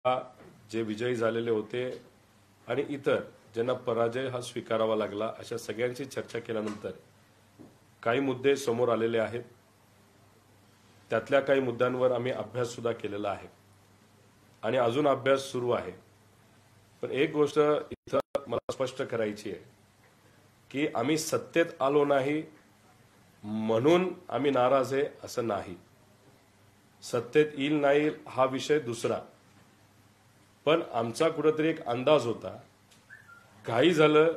जे विजयी झालेले होते आणि इतर ज्यांना पराजय हा स्वीकारावा लागला अशा सगळ्यांची चर्चा केल्यानंतर काही मुद्दे समोर आलेले आहेत। त्यातल्या काही मुद्द्यांवर आम्ही अभ्यास सुद्धा केलेला आहे आणि अजून अभ्यास सुरू आहे। पण एक गोष्ट इथं मला स्पष्ट करायची आहे की आम्ही सत्तेत आलो नाही म्हणून आम्ही नाराज आहे असं नाही। सत्तेत येईल नाही हा विषय दुसरा, पण आमचा कुठेतरी एक अंदाज होता काही झालं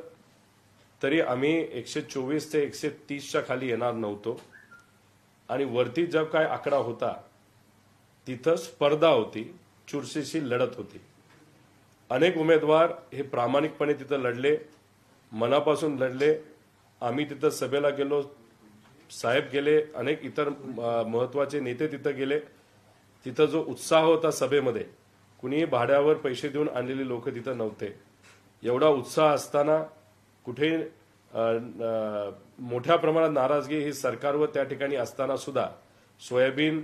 तरी आम्ही 124 ते 130च्या खाली येणार नव्हतो आणि वरती जब काय आकडा होता तिथं स्पर्धा होती, चुरशीची लढत होती। अनेक उमेदवार हे प्रामाणिकपणे तिथं लढले, मनापासून लढले। आम्ही तिथं सभेला गेलो, साहेब गेले, अनेक इतर महत्त्वाचे नेते तिथं गेले। तिथं जो उत्साह होता सभेमध्ये, कुणी भाड्यावर पैसे देऊन आणलेले लोक तिथं नव्हते। एवढा उत्साह असताना कुठे मोठ्या प्रमाणात नाराजगी ही सरकारवर त्या ठिकाणी असताना सुद्धा सोयाबीन,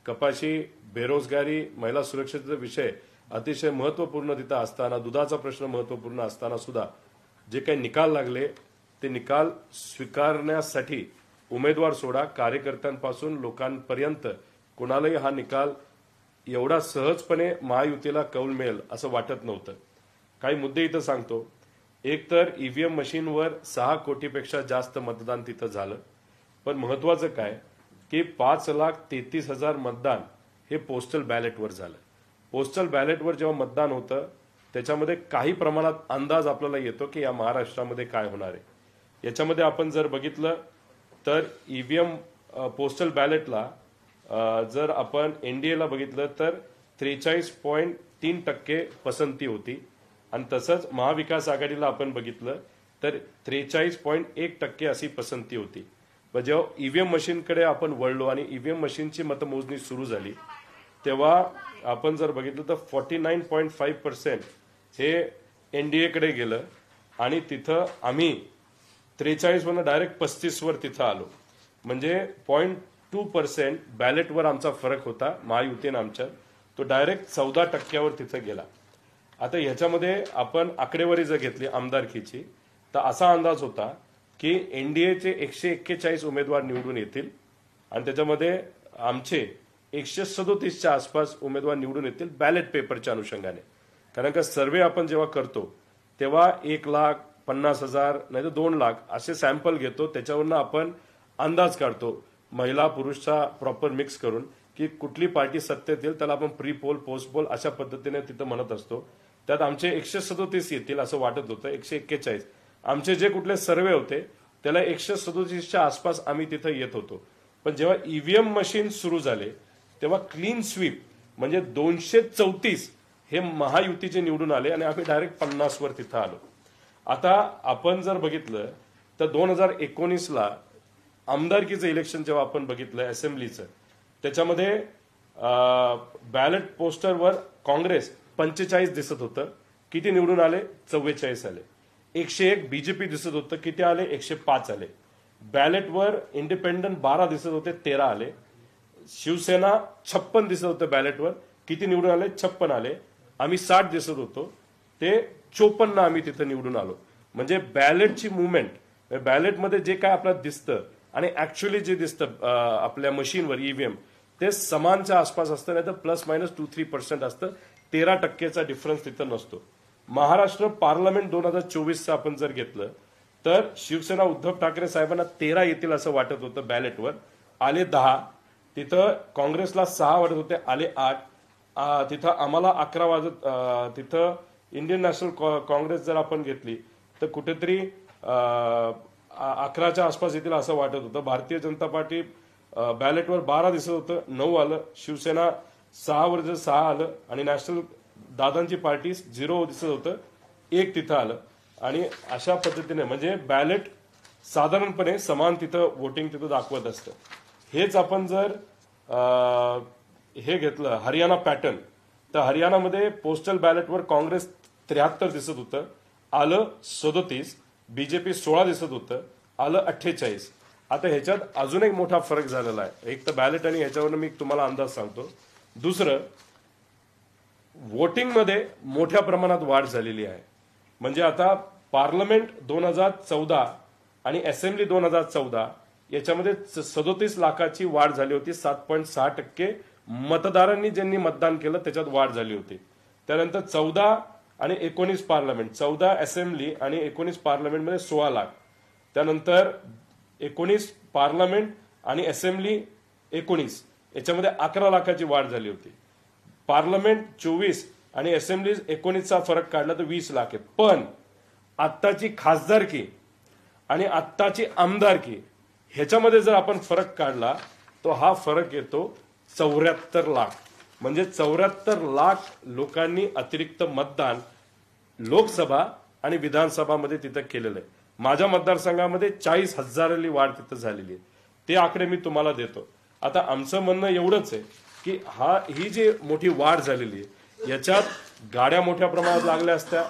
कपाशी, बेरोजगारी, महिला सुरक्षेचा विषय अतिशय महत्त्वपूर्ण तिथं असताना, दुधाचा प्रश्न महत्त्वपूर्ण असताना सुद्धा जे काही निकाल लागले ते निकाल स्वीकारण्यासाठी उमेदवार सोडा, कार्यकर्त्यांपासून लोकांपर्यंत कोणालाही हा निकाल एवढा सहजपणे महायुतीला कौल मिळेल असं वाटत नव्हतं। काही मुद्दे इथं सांगतो। एक तर ईव्हीएम मशीनवर 6 कोटीपेक्षा जास्त मतदान तिथं झालं, पण महत्त्वाचं काय की 5,33,000 मतदान हे पोस्टल बॅलेटवर झालं। पोस्टल बॅलेटवर जेव्हा मतदान होतं त्याच्यामध्ये काही प्रमाणात अंदाज आपल्याला येतो की या महाराष्ट्रामध्ये काय होणार आहे। याच्यामध्ये आपण जर बघितलं तर ईव्हीएम पोस्टल बॅलेटला जर आपण एनडीएला बघितलं तर 43.3% पसंती होती आणि तसंच महाविकास आघाडीला आपण बघितलं तर 43.1% अशी पसंती होती। पण जेव्हा ईव्हीएम मशीनकडे आपण वळलो आणि ईव्हीएम मशीनची मतमोजणी सुरू झाली तेव्हा आपण जर बघितलं तर 49.5% हे एनडीएकडे गेलं आणि तिथं आम्ही 43 वरून डायरेक्ट 35 वर तिथं आलो। म्हणजे 0.2% बॅलेटवर आमचा फरक होता महायुतीने आमच्या, तो डायरेक्ट 14% तिथं गेला। आता ह्याच्यामध्ये आपण आकडेवारी जर घेतली आमदारकीची तर असा अंदाज होता की एनडीएचे 141 उमेदवार निवडून येतील आणि त्याच्यामध्ये आमचे 137च्या आसपास उमेदवार निवडून येतील बॅलेट पेपरच्या अनुषंगाने। कारण का सर्वे आपण जेव्हा करतो तेव्हा 1,50,000 नाही तर 2 लाख असे सॅम्पल घेतो, त्याच्यावरनं आपण अंदाज काढतो महिला पुरुषचा प्रॉपर मिक्स करून की कुठली पार्टी सत्तेत येईल, त्याला आपण प्री पोल पोस्ट पोल अशा पद्धतीने तिथं म्हणत असतो। त्यात आमचे 137 येतील असं वाटत होतं, 141 आमचे जे कुठले सर्वे होते त्याला 137च्या आसपास आम्ही तिथं येत होतो। पण जेव्हा ईव्हीएम मशीन सुरू झाले तेव्हा क्लीन स्वीप म्हणजे 234 हे महायुतीचे निवडून आले आणि आम्ही डायरेक्ट 50 वर तिथं आलो। आता आपण जर बघितलं तर 2019ला आमदारकीचं इलेक्शन जेव्हा आपण बघितलं असेंब्लीचं, त्याच्यामध्ये बॅलेट पोस्टरवर काँग्रेस 45 दिसत होतं, किती निवडून आले 44 आले। 101 बीजेपी दिसत होतं, किती आले 105 आले। बॅलेटवर इंडिपेंडंट 12 दिसत होते, 13 आले। शिवसेना 56 दिसत होतं बॅलेटवर, किती निवडून आले 56 आले। आम्ही 60 दिसत होतो, ते 54 आम्ही तिथं निवडून आलो। म्हणजे बॅलेटची मुवमेंट, बॅलेटमध्ये जे काय आपल्याला दिसतं आणि ऍक्च्युअली जे दिसतं आपल्या मशीनवर ईव्हीएम ते समानच्या आसपास असतं, नाही तर ±2-3% असतं। 13%चा डिफरन्स तिथं नसतो। महाराष्ट्र पार्लमेंट 2024चं आपण जर घेतलं तर शिवसेना उद्धव ठाकरे साहेबांना 13 येतील असं वाटत होतं, बॅलेटवर आले 10। तिथं काँग्रेसला 6 वाटत होते, आले 8। तिथं आम्हाला 11 वाजत, तिथं इंडियन नॅशनल काँग्रेस जर आपण घेतली तर कुठेतरी 11च्या आसपास येतील असं वाटत होतं। भारतीय जनता पार्टी बॅलेटवर 12 दिसत होतं, 9 आलं। शिवसेना 6 वर 6 आलं आणि नॅशनल दादांची पार्टी 0 दिसत होतं, 1 तिथं आलं। आणि अशा पद्धतीने म्हणजे बॅलेट साधारणपणे समान तिथं वोटिंग तिथं दाखवत असतं। हेच आपण जर हे घेतलं हरियाणा पॅटर्न, तर हरियाणामध्ये पोस्टल बॅलेटवर काँग्रेस 73 दिसत होतं, आलं 37। बीजेपी 16 दिसत होतं, आलं 48। आता ह्याच्यात अजून एक मोठा फरक झालेला आहे। एक तर बॅलेट आणि ह्याच्यावर मी तुम्हाला अंदाज सांगतो। दुसरं वोटिंगमध्ये मोठ्या प्रमाणात वाढ झालेली आहे. म्हणजे आता पार्लमेंट 2014 आणि असेंब्ली 2014 याच्यामध्ये 37 लाखाची वाढ झाली होती. 7.6% मतदारांनी ज्यांनी मतदान केलं त्याच्यात वाढ झाली होती. त्यानंतर 14 आणि 19 पार्लमेंट, 14 असेंब्ली आणि 19 पार्लमेंटमध्ये 16 लाख. त्यानंतर 19 पार्लमेंट आणि असेंब्ली 19 याच्यामध्ये 11 लाखाची वाढ झाली होती. पार्लमेंट 24 आणि असेंब्ली 19चा फरक काढला तर 20 लाख आहे. पण आत्ताची खासदारकी आणि आत्ताची आमदारकी ह्याच्यामध्ये जर आपण फरक काढला तो हा फरक येतो 74 लाख. म्हणजे 74 लाख लोकांनी अतिरिक्त मतदान लोकसभा आणि विधानसभामध्ये तिथं केलेलं आहे. माझ्या मतदारसंघामध्ये 40,000ली वाढ तिथं झालेली आहे. ते आकडे मी तुम्हाला देतो. आता आमचं म्हणणं एवढंच आहे की ही जी मोठी वाढ झालेली आहे याच्यात गाड्या मोठ्या प्रमाणात लागल्या असत्या.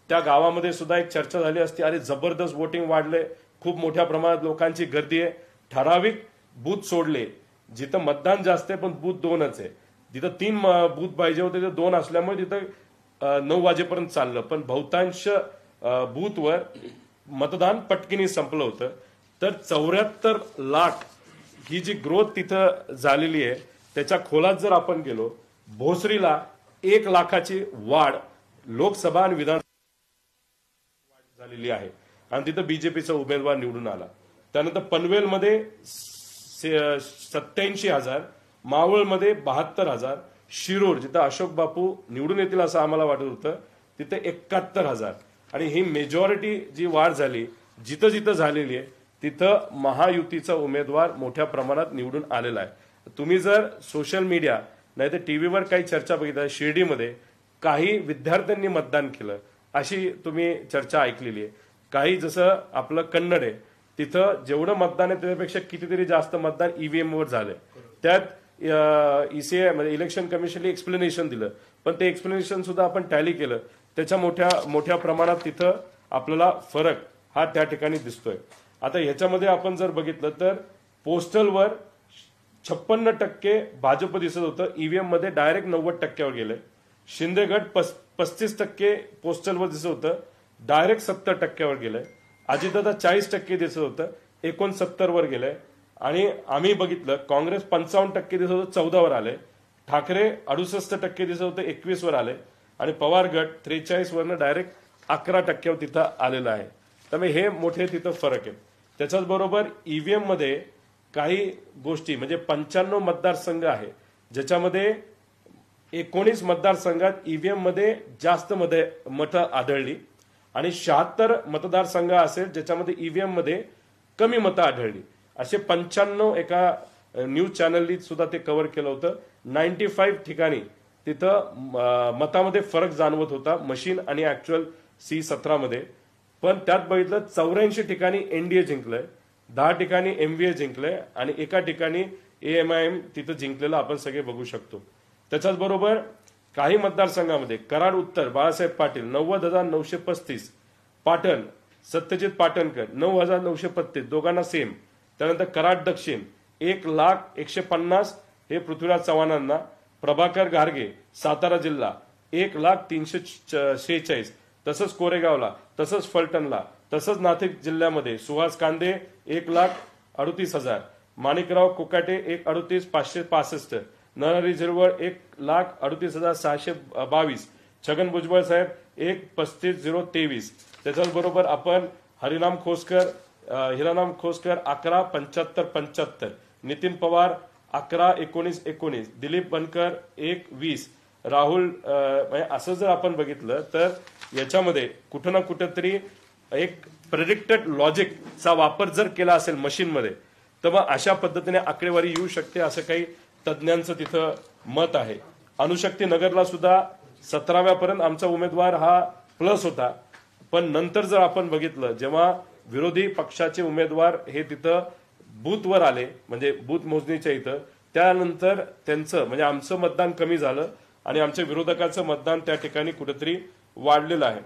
त्या गावामध्ये सुद्धा एक चर्चा झाली असती, अरे जबरदस्त वोटिंग वाढले, खूप मोठ्या प्रमाणात लोकांची गर्दी आहे. ठराविक बूथ सोडले जिथं मतदान जास्त आहे पण बूथ 2च आहे. जिथं 3 बूथ पाहिजे होते तिथं 2 असल्यामुळे तिथं 9 वाजेपर्यंत चाललं. पण बहुतांश बूथवर मतदान पटकीने संपलं होतं. तर 74 लाख ही जी ग्रोथ तिथं झालेली आहे त्याच्या खोलात जर आपण गेलो, भोसरीला 1 लाखाची वाढ लोकसभा आणि विधानसभा झालेली आहे आणि तिथं बीजेपीचा उमेदवार निवडून आला. त्यानंतर पनवेलमध्ये 87,000, मावळमध्ये 72,000, शिरूर जिथं अशोक बापू निवडून येतील असं आम्हाला वाटत होतं तिथे 71,000. आणि ही मेजॉरिटी जी वाढ झाली जिथं जिथं झालेली आहे तिथं महायुतीचा उमेदवार मोठ्या प्रमाणात निवडून आलेला आहे. तुम्ही जर सोशल मीडिया नाही तर टीव्हीवर काही चर्चा बघितल्या, शिर्डीमध्ये काही विद्यार्थ्यांनी मतदान केलं अशी तुम्ही चर्चा ऐकलेली आहे. काही जसं आपलं कन्नड आहे तिथं जेवढं मतदान आहे त्याच्यापेक्षा कितीतरी जास्त मतदान ईव्हीएम वर झालंय. त्यात ईसीआय म्हणजे इलेक्शन कमिशनने एक्सप्लेनेशन दिलं, पण ते एक्सप्लेनेशन सुद्धा आपण टॅली केलं. त्याच्या मोठ्या प्रमाणात तिथं आपल्याला फरक हा त्या ठिकाणी दिसतोय. आता ह्याच्यामध्ये आपण जर बघितलं तर पोस्टलवर 56% भाजप दिसत होतं, ईव्हीएम मध्ये डायरेक्ट 90%वर गेलंय. शिंदे गट 35% पोस्टलवर दिसत होतं, डायरेक्ट 70%वर गेलंय. अजितदादा 40% दिसत होतं, 69वर गेलंय. आणि आम्ही बघितलं काँग्रेस 55% दिसत होतं, 14वर आले. ठाकरे 68% दिसत होतं, 21वर आले. आणि पवार गट 43 वरनं डायरेक्ट 11%वर तिथं आलेला आहे. त्यामुळे हे मोठे तिथं फरक आहेत. त्याच्याच बरोबर ईव्हीएम मध्ये काही गोष्टी म्हणजे 95 मतदारसंघ आहे ज्याच्यामध्ये 19 मतदारसंघात ईव्हीएम मध्ये जास्त मतं आढळली आणि 76 मतदारसंघ असेल ज्याच्यामध्ये ईव्हीएम मध्ये कमी मतं आढळली. असे 95 एका न्यूज चॅनलनी सुद्धा ते कव्हर केलं होतं. 95 ठिकाणी तिथं मतामध्ये फरक जाणवत होता मशीन आणि ऍक्च्युअल C17 मध्ये. पण त्यात बघितलं 84 ठिकाणी एनडीए जिंकलंय, 10 ठिकाणी एमव्हीए जिंकलंय आणि एका ठिकाणी AMIM तिथं जिंकलेलं आपण सगळे बघू शकतो. त्याच्याच बरोबर काही मतदारसंघामध्ये कराड उत्तर बाळासाहेब पाटील 90,935, पाटण सत्यजित पाटणकर 9,935, दोघांना सेम. त्यानंतर कराड दक्षिण 1,01,50 हे पृथ्वीराज चव्हाणांना. प्रभाकर घारगे सातारा जिल्हा 1,03,46, तसंच कोरेगावला, तसंच फलटणला, तसंच नाशिक जिल्ह्यामध्ये सुहास कांदे 1,38,000, माणिकराव कोकाटे 1,38,565, नरहरी झिरवळ 1,38,622, छगन भुजबळ साहेब 1,35,023. त्याच्याबरोबर आपण हिरानाम खोसकर 11,75,75, नितीन पवार 11,19,19, दिलीप बनकर 1,20, राहुल असं जर आपण बघितलं तर याच्यामध्ये कुठं ना कुठंतरी एक प्रेडिक्टेड लॉजिकचा वापर जर केला असेल मशीनमध्ये तर मग अशा पद्धतीने आकडेवारी येऊ शकते असं काही तज्ज्ञांचं तिथं मत आहे. अणुशक्ती नगरला सुद्धा 17व्यापर्यंत आमचा उमेदवार हा प्लस होता. पण नंतर जर आपण बघितलं जेव्हा विरोधी पक्षाचे उमेदवार हे तिथं बूथवर आले म्हणजे बूथ मोजणीच्या इथं, त्यानंतर त्यांचं म्हणजे आमचं मतदान कमी झालं आणि आमच्या विरोधकाचं मतदान त्या ठिकाणी कुठेतरी वाढलेलं आहे.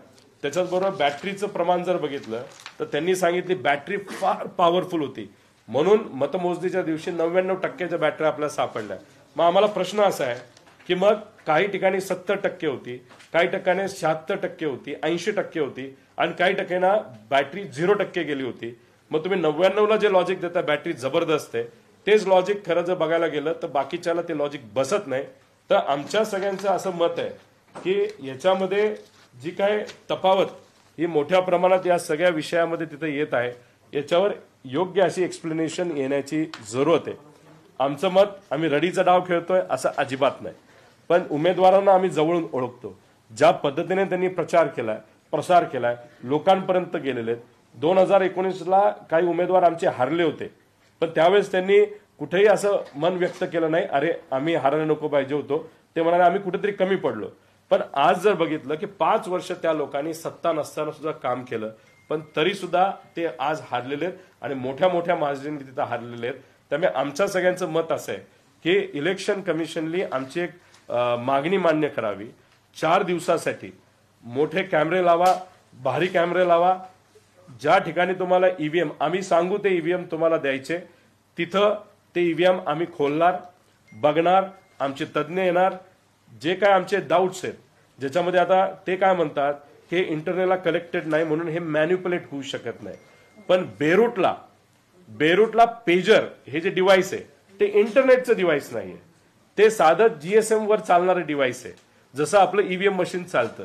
त्याच्याचबरोबर बॅटरीचं प्रमाण जर बघितलं तर त्यांनी सांगितली बॅटरी फार पॉवरफुल होती म्हणून मतमोजणीच्या दिवशी 99%च्या बॅटऱ्या आपल्याला सापडल्या. मग आम्हाला प्रश्न असा आहे की मग काही ठिकाणी 70% होती, काही ठिकाणी 76% होती, 80% होती आणि काही ठिकाणी बॅटरी 0% गेली होती. मग तुम्ही 99ला जे लॉजिक देता बॅटरी जबरदस्त आहे, तेच लॉजिक खरं जर बघायला गेलं तर बाकीच्याला ते लॉजिक बसत नाही. तर आमच्या सगळ्यांचं असं मत आहे की याच्यामध्ये जी काय तफावत ही मोठ्या प्रमाणात या सगळ्या विषयामध्ये तिथे येत आहे, याच्यावर योग्य अशी एक्सप्लेनेशन येण्याची जरूरत आहे. आमचं मत, आम्ही रडीचा डाव खेळतोय असं अजिबात नाही, पण उमेदवारांना आम्ही जवळून ओळखतो. ज्या पद्धतीने त्यांनी प्रचार केलाय, प्रसार केलाय, लोकांपर्यंत गेलेले आहेत. 2019ला काही उमेदवार आमचे हारले होते, पण त्यावेळेस त्यांनी कुठेही असं मन व्यक्त केलं नाही अरे आम्ही हारायला नको पाहिजे होतो. ते म्हणाले आम्ही कुठेतरी कमी पडलो. पण आज जर बघितलं की 5 वर्ष त्या लोकांनी सत्ता नसताना सुद्धा काम केलं, पण तरी सुद्धा ते आज हारलेले आहेत आणि मोठ्या मोठ्या मार्जिनने तिथं हारलेले आहेत. त्यामुळे आमच्या सगळ्यांचं मत असं आहे की इलेक्शन कमिशननी आमची एक मागणी मान्य करावी. 4 दिवसासाठी मोठे कॅमेरे लावा, भारी कॅमेरे लावा. ज्या ठिकाणी तुम्हाला ईव्हीएम आम्ही सांगू ते ईव्हीएम तुम्हाला द्यायचे, तिथं ते ईव्हीएम आम्ही खोलणार, बघणार, आमचे तज्ज्ञ येणार. जे काय आमचे डाऊट्स आहेत ज्याच्यामध्ये आता ते काय म्हणतात हे इंटरनेटला कलेक्टेड नाही म्हणून हे मॅन्युप्युलेट होऊ शकत नाही, पण बेरूटला पेजर हे जे डिव्हाइस आहे ते इंटरनेटचं डिव्हाइस नाहीये, ते साधं जीएसएम वर चालणारं डिव्हाइस आहे. जसं आपलं ईव्हीएम मशीन चालतं.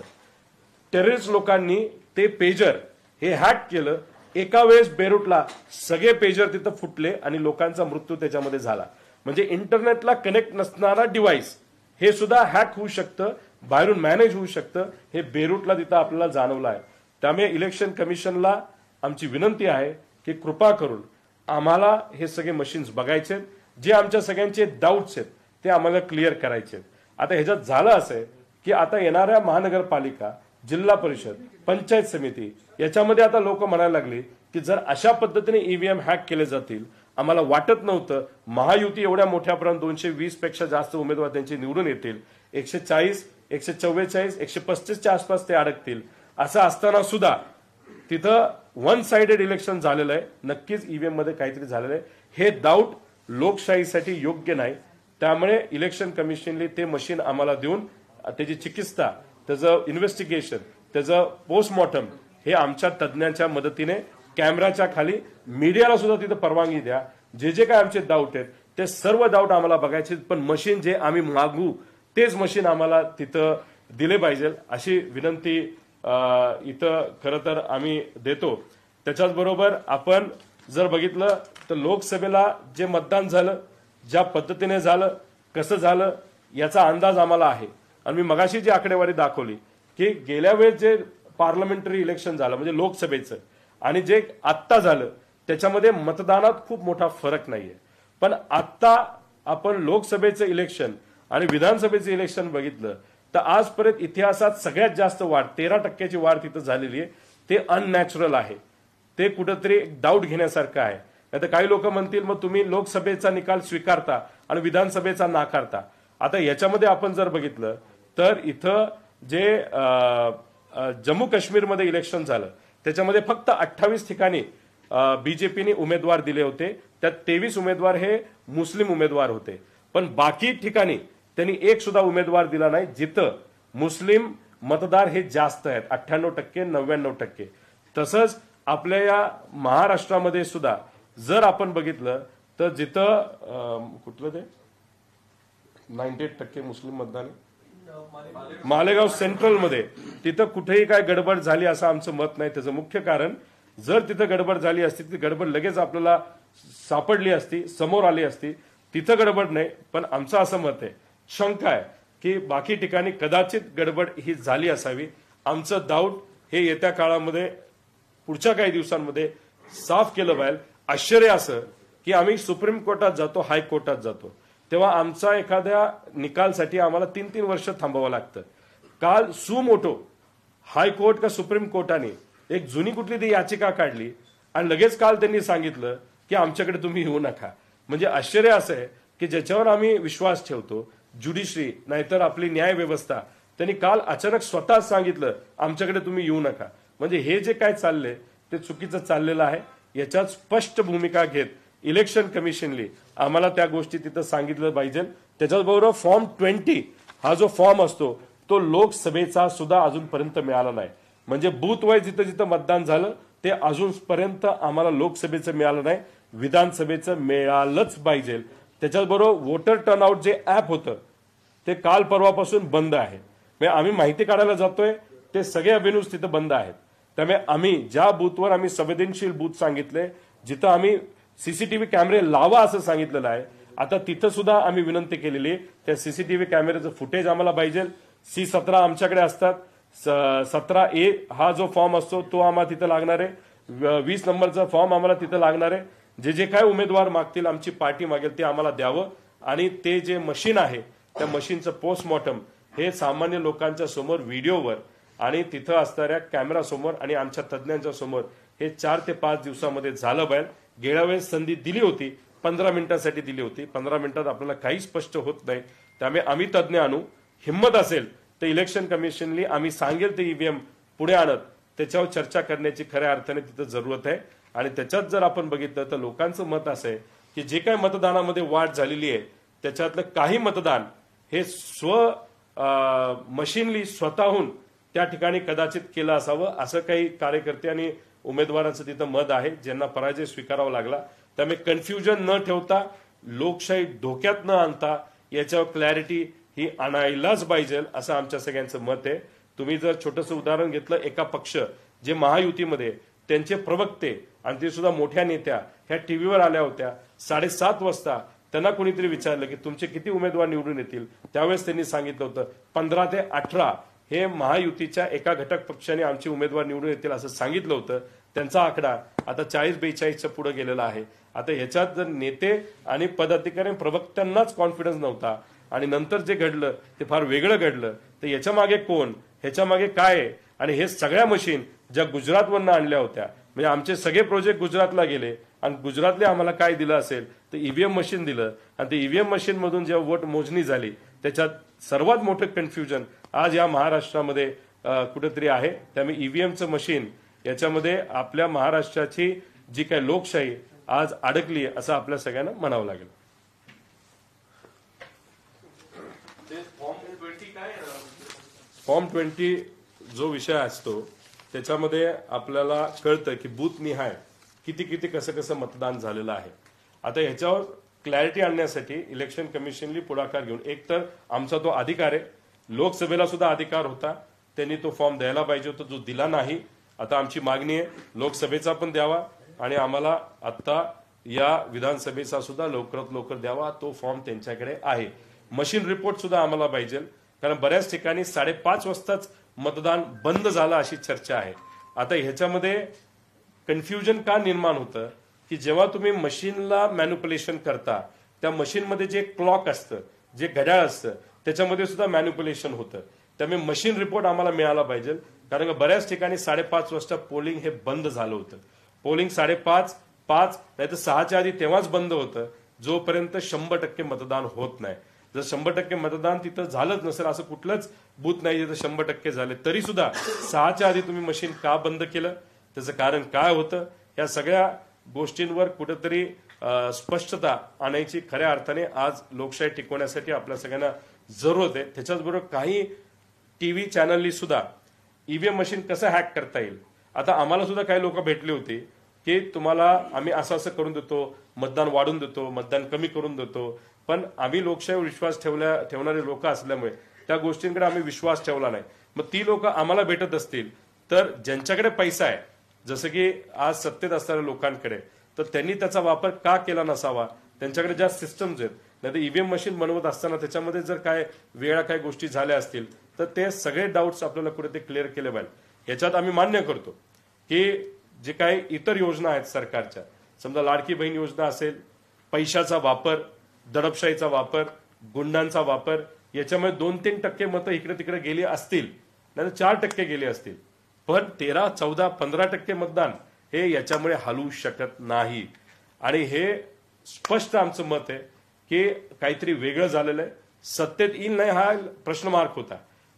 टेररिस्ट लोकांनी ते पेजर हे हॅक केलं. एका वेळेस बेरूटला सगळे पेजर तिथं फुटले आणि लोकांचा मृत्यू त्याच्यामध्ये झाला. म्हणजे इंटरनेटला कनेक्ट नसणारा डिव्हाइस हे सुद्धा हॅक होऊ शकतं, बाहेरून मॅनेज होऊ शकतं. हे बेरूटला तिथं आपल्याला जाणवलं आहे. त्यामुळे इलेक्शन कमिशनला आमची विनंती आहे की कृपा करून आम्हाला हे सगळे मशीन्स बघायचे, जे आमच्या सगळ्यांचे डाऊट्स आहेत ते आम्हाला क्लिअर करायचे. आता ह्याच्यात झालं असं आहे की आता येणाऱ्या महानगरपालिका, जिल्हा परिषद, पंचायत समिती याच्यामध्ये आता लोक म्हणायला लागली की जर अशा पद्धतीने ईव्हीएम हॅक केले जातील, आम्हाला वाटत नव्हतं महायुती एवढ्या मोठ्यापर्यंत 220 पेक्षा जास्त उमेदवार त्यांचे निवडून येतील, 140, 144, 135 च्या आसपास ते अडकतील. असं असताना सुद्धा तिथं वन साइडेड इलेक्शन झालेलं आहे. नक्कीच ईव्हीएम मध्ये काहीतरी झालेलं आहे. हे डाऊट लोकशाहीसाठी योग्य नाही. त्यामुळे इलेक्शन कमिशनने ते मशीन आम्हाला देऊन त्याची चिकित्सा, त्याचं इन्व्हेस्टिगेशन, त्याचं पोस्टमॉर्टम हे आमच्या तज्ज्ञांच्या मदतीने कॅमेराच्या खाली मीडियाला सुद्धा तिथं परवानगी द्या. जे जे काय आमचे डाऊट आहेत ते सर्व डाऊट आम्हाला बघायचे, पण मशीन जे आम्ही मागू तेच मशीन आम्हाला तिथं दिले पाहिजे अशी विनंती इथं खरं तर आम्ही देतो. त्याच्याचबरोबर आपण जर बघितलं तर लोकसभेला जे मतदान झालं, ज्या पद्धतीने झालं, कसं झालं याचा अंदाज आम्हाला आहे. आणि मी मगाशी जी आकडेवारी दाखवली की गेल्या वेळेस जे पार्लमेंटरी इलेक्शन झालं म्हणजे लोकसभेचं आणि जे आत्ता झालं त्याच्यामध्ये मतदानात खूप मोठा फरक नाहीये. पण आत्ता आपण लोकसभेचं इलेक्शन आणि विधानसभेचं इलेक्शन बघितलं तर आजपर्यंत इतिहासात सगळ्यात जास्त वाढ 13% वाढ तिथं झालेली आहे. ते अननॅचरल आहे. ते कुठंतरी डाऊट घेण्यासारखं आहे. नाहीतर काही लोक म्हणतील मग तुम्ही लोकसभेचा निकाल स्वीकारता आणि विधानसभेचा नाकारता. आता याच्यामध्ये आपण जर बघितलं तर इथं जे जम्मू काश्मीरमध्ये इलेक्शन झालं त्याच्यामध्ये फक्त 28 ठिकाणी बीजेपीने उमेदवार दिले होते. त्यात 23 उमेदवार हे मुस्लिम उमेदवार होते. पण बाकी ठिकाणी त्यांनी एक सुद्धा उमेदवार दिला नाही जिथं मुस्लिम मतदार हे जास्त आहेत, 98%, 99%. तसंच आपल्या या महाराष्ट्रामध्ये सुद्धा जर आपण बघितलं तर जिथं कुठलं ते 98% मुस्लिम मतदान मालेगाव सेंट्रलमध्ये, तिथं कुठेही काय गडबड झाली असं आमचं मत नाही. त्याचं मुख्य कारण जर तिथं गडबड झाली असती ती गडबड लगेच आपल्याला सापडली असती, समोर आली असती. तिथं गडबड नाही. पण आमचं असं मत आहे, शंका आहे की बाकी ठिकाणी कदाचित गडबड ही झाली असावी. आमचं डाऊट हे येत्या काळामध्ये पुढच्या काही दिवसांमध्ये साफ केलं पाहिजे. आश्चर्य असं की आम्ही सुप्रीम कोर्टात जातो, हायकोर्टात जातो, तेव्हा आमचा एखाद्या निकालसाठी आम्हाला 3-3 वर्ष थांबावं लागतं. काल सुमोटो हायकोर्ट का सुप्रीम कोर्टाने एक जुनी कुठली ती याचिका काढली आणि लगेच काल त्यांनी सांगितलं की आमच्याकडे तुम्ही येऊ नका. म्हणजे आश्चर्य असं आहे की ज्याच्यावर आम्ही विश्वास ठेवतो, ज्युडिशरी नाहीतर आपली न्याय व्यवस्था, त्यांनी काल अचानक स्वतः सांगितलं आमच्याकडे तुम्ही येऊ नका. म्हणजे हे जे काय चाललंय ते चुकीचं चाललेलं आहे. याच्यात स्पष्ट भूमिका घेत इलेक्शन कमिशनली आम्हाला त्या गोष्टी तिथं सांगितलं पाहिजे. त्याच्याचबरोबर फॉर्म 20 हा जो फॉर्म असतो तो लोकसभेचा सुद्धा अजूनपर्यंत मिळाला नाही. म्हणजे बूथ वाईज जिथं जिथं मतदान झालं ते अजूनपर्यंत आम्हाला लोकसभेचं मिळालं नाही, विधानसभेचं मिळालंच पाहिजे. त्याच्याचबरोबर वोटर टर्नआउट जे ऍप होतं ते काल परवापासून बंद आहे. म्हणजे आम्ही माहिती काढायला जातोय ते सगळे अव्हेन्यूज तिथं बंद आहेत. त्यामुळे आम्ही ज्या बूथवर आम्ही संवेदनशील बूथ सांगितले, जिथं आम्ही सीसीटीव्ही कॅमेरे लावा असं सांगितलेलं आहे, आता तिथं सुद्धा आम्ही विनंती केलेली त्या सीसीटीव्ही कॅमेऱ्याचं फुटेज आम्हाला पाहिजे. C17 आमच्याकडे असतात. 17A हा जो फॉर्म असतो तो आम्हाला तिथं लागणार आहे. 20 नंबरचा फॉर्म आम्हाला तिथं लागणार आहे. जे जे काय उमेदवार मागतील, आमची पार्टी मागेल ते आम्हाला द्यावं. आणि ते जे मशीन आहे त्या मशीनचं पोस्टमॉर्टम हे सामान्य लोकांच्या समोर व्हिडिओवर आणि तिथं असणाऱ्या कॅमेरा समोर आणि आमच्या तज्ज्ञांच्या समोर हे 4 ते 5 दिवसामध्ये झालं पाहिजे. गेल्या वेळेस संधी दिली होती, 15 मिनिटांसाठी दिली होती. 15 मिनिटात आपल्याला काही स्पष्ट होत नाही. त्यामुळे आम्ही तज्ज्ञ आणू, हिंमत असेल तर इलेक्शन कमिशनली आम्ही सांगेल ते ईव्हीएम पुढे आणत त्याच्यावर चर्चा करण्याची खऱ्या अर्थाने तिथं जरूरत आहे. आणि त्याच्यात जर आपण बघितलं तर लोकांचं मत असं आहे की जे काय मतदानामध्ये वाढ झालेली आहे त्याच्यातलं काही मतदान हे मशीनली स्वतःहून त्या ठिकाणी कदाचित केलं असावं, असं काही कार्यकर्ते आणि उमेदवारांचं तिथं मत आहे, ज्यांना पराजय स्वीकारावा लागला. त्यामुळे कन्फ्युजन न ठेवता, लोकशाही धोक्यात न आणता याच्यावर क्लॅरिटी ही आणायलाच पाहिजे असं आमच्या सगळ्यांचं मत आहे. तुम्ही जर छोटंसं उदाहरण घेतलं, एका पक्ष जे महायुतीमध्ये त्यांचे प्रवक्ते आणि ते सुद्धा मोठ्या नेत्या ह्या टीव्हीवर आल्या होत्या 7:30 वाजता. त्यांना कोणीतरी विचारलं की तुमचे किती उमेदवार निवडून येतील, त्यावेळेस त्यांनी सांगितलं होतं 15 ते 18 हे महायुतीच्या एका घटक पक्षाने आमचे उमेदवार निवडून येतील असं सांगितलं होतं. त्यांचा आकडा आता 40-42च्या पुढे गेलेला आहे. आता ह्याच्यात जर नेते आणि पदाधिकारी प्रवक्त्यांनाच कॉन्फिडन्स नव्हता आणि नंतर जे घडलं ते फार वेगळं घडलं, तर याच्या मागे कोण, ह्याच्या मागे काय आहे? आणि हे सगळ्या मशीन ज्या गुजरातवरनं आणल्या होत्या, म्हणजे आमचे सगळे प्रोजेक्ट गुजरातला गेले आणि गुजरातले आम्हाला काय दिलं असेल तर ईव्हीएम मशीन दिलं. आणि ते ईव्हीएम मशीन मधून जेव्हा वोट मोजणी झाली त्याच्यात सर्वात मोठं कन्फ्युजन आज या महाराष्ट्रामध्ये कुठेतरी आहे. त्यामुळे ईव्हीएमचं मशीन याच्यामध्ये आपल्या महाराष्ट्राची जी काही लोकशाही आज अडकली असं आपल्या सगळ्यांना म्हणावं लागेल. फॉर्म 20 जो विषय असतो त्याच्यामध्ये आपल्याला कळतं की बूथ निहाय किती किती कसं कसं मतदान झालेलं आहे. आता ह्याच्यावर क्लॅरिटी आणण्यासाठी इलेक्शन कमिशननी पुढाकार घेऊन, एक तर आमचा तो अधिकार आहे, लोकसभेला सुद्धा अधिकार होता, त्यांनी तो फॉर्म द्यायला पाहिजे होता, जो दिला नाही. आता आमची मागणी आहे लोकसभेचा पण द्यावा आणि आम्हाला आता या विधानसभेचा सुद्धा लवकरात लवकर द्यावा. तो फॉर्म त्यांच्याकडे आहे. मशीन रिपोर्ट सुद्धा आम्हाला पाहिजे, कारण बऱ्याच ठिकाणी 5:30 वाजताच मतदान बंद झालं अशी चर्चा आहे. आता ह्याच्यामध्ये कन्फ्युजन का निर्माण होतं की जेव्हा तुम्ही मशीनला मॅन्युप्युलेशन करता, त्या मशीनमध्ये जे क्लॉक असतं, जे घड्याळ असतं, त्याच्यामध्ये सुद्धा मॅन्युप्युलेशन होतं. त्यामुळे मशीन रिपोर्ट आम्हाला मिळाला पाहिजे, कारण बऱ्याच ठिकाणी 5:30 वाजता पोलिंग हे बंद झालं होतं. पोलिंग 5:30, 5 नाही तर 6च्या आधी तेव्हाच बंद होतं, जोपर्यंत 100% मतदान होत नाही. जर 100% मतदान तिथं झालंच नसेल, असं कुठलंच बूथ नाही जिथं 100% झाले, तरी सुद्धा 6च्या आधी तुम्ही मशीन का बंद केलं, त्याचं कारण काय होतं, या सगळ्या गोष्टींवर कुठेतरी स्पष्टता आणायची खऱ्या अर्थाने आज लोकशाही टिकवण्यासाठी आपल्या सगळ्यांना जरूरत आहे. त्याच्याचबरोबर काही टीव्ही चॅनलनी सुद्धा ईव्हीएम मशीन कसं हॅक करता येईल. आता आम्हाला सुद्धा काही लोक भेटले होते की तुम्हाला आम्ही असं असं करून देतो, मतदान वाढून देतो, मतदान कमी करून देतो, पण आम्ही लोकशाहीवर विश्वास ठेवणारे लोक असल्यामुळे त्या गोष्टींकडे आम्ही विश्वास ठेवला नाही. मग ती लोक आम्हाला भेटत असतील तर ज्यांच्याकडे पैसा आहे, जसं की आज सत्तेत असणाऱ्या लोकांकडे, तर त्यांनी त्याचा वापर का केला नसावा. त्यांच्याकडे ज्या सिस्टम्स आहेत, नाही तर ईव्हीएम मशीन बनवत असताना त्याच्यामध्ये जर काय वेळा काय गोष्टी झाल्या असतील तर ते सगळे डाऊट्स आपल्याला कुठे ते क्लिअर केले पाहिजे. याच्यात आम्ही मान्य करतो की जे काही इतर योजना आहेत सरकारच्या, समजा लाडकी बहीण योजना असेल, पैशाचा वापर, दडपशाहीचा वापर, गुंडांचा वापर, याच्यामुळे 2-3% मतं इकडे तिकडे गेली असतील, नाही तर 4% गेली असतील, पण 13, 14, 15% मतदान हे याच्यामुळे हलवू शकत नाही. आणि हे स्पष्ट आमचं मत आहे की काहीतरी वेगळं झालेलं आहे. सत्तेत येईल नाही हा प्रश्नमार्क होता,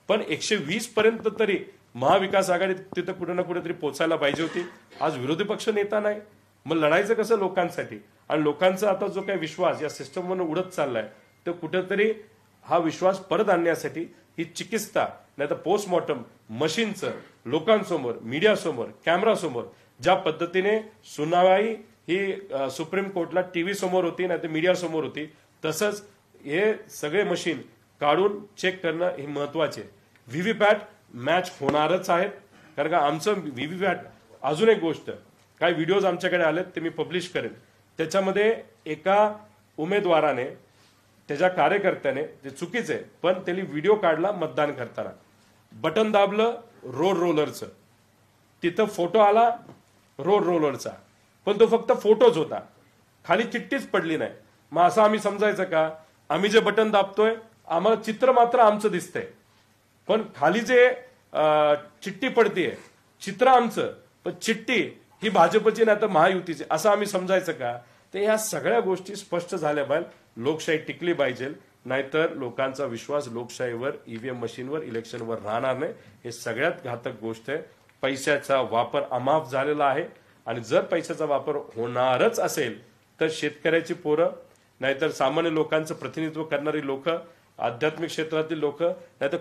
पण 120 पर्यंत तरी महाविकास आघाडी तिथं कुठे ना कुठेतरी पोचायला पाहिजे होती. आज विरोधी पक्ष नेता नाही, मग लढायचं कसं लोकांसाठी. आणि लोकांचा आता जो काही विश्वास या सिस्टमवरून उडत चाललाय, तो कुठेतरी हा विश्वास परत आणण्यासाठी ही चिकित्सा नाही तर पोस्टमॉर्टम मशीनचं लोकांसमोर, मीडियासमोर, कॅमेरासमोर ज्या पद्धतीने सुनावणी ही सुप्रीम कोर्टला टीव्ही समोर होती नाही तर मीडिया समोर होती, तसंच हे सगळे मशीन काढून चेक करणं हे महत्वाचे. व्हीव्हीपॅट मॅच होणारच आहेत, कारण का आमचं व्हीव्हीपॅट. अजून एक गोष्ट, काही व्हिडिओज आमच्याकडे आलेत ते मी पब्लिश करेन. त्याच्यामध्ये एका उमेदवाराने त्याच्या कार्यकर्त्याने, ते चुकीचं आहे पण त्यांनी व्हिडिओ काढला मतदान करताना, बटन दाबलं रोड रोलरचं, तिथं फोटो आला रोड रोलरचा, पण तो फक्त फोटोच होता, खाली चिठ्ठीच पडली नाही. मग असं आम्ही समजायचं का आम्ही जे बटन दाबतोय आम्हाला चित्र मात्र आमचं दिसतंय, पण खाली जे चिठ्ठी पडतीये चित्र आमचं, पण चिठ्ठी ही भाजपची नाही तर महायुतीची, असं आम्ही समजायचं का? तर या सगळ्या गोष्टी स्पष्ट झाल्या पाहिजे, लोकशाही टिकली पाहिजे, नाहीतर लोकांचा विश्वास लोकशाहीवर, ईव्हीएम मशीनवर, इलेक्शनवर राहणार नाही. हे सगळ्यात घातक गोष्ट आहे. पैशाचा वापर अमाप झालेला आहे आणि जर पैशाचा वापर होणारच असेल तर शेतकऱ्याची पोरं, नाहीतर सामान्य लोकांचं प्रतिनिधित्व करणारी लोक, आध्यात्मिक क्षेत्रातील लोक, नाहीतर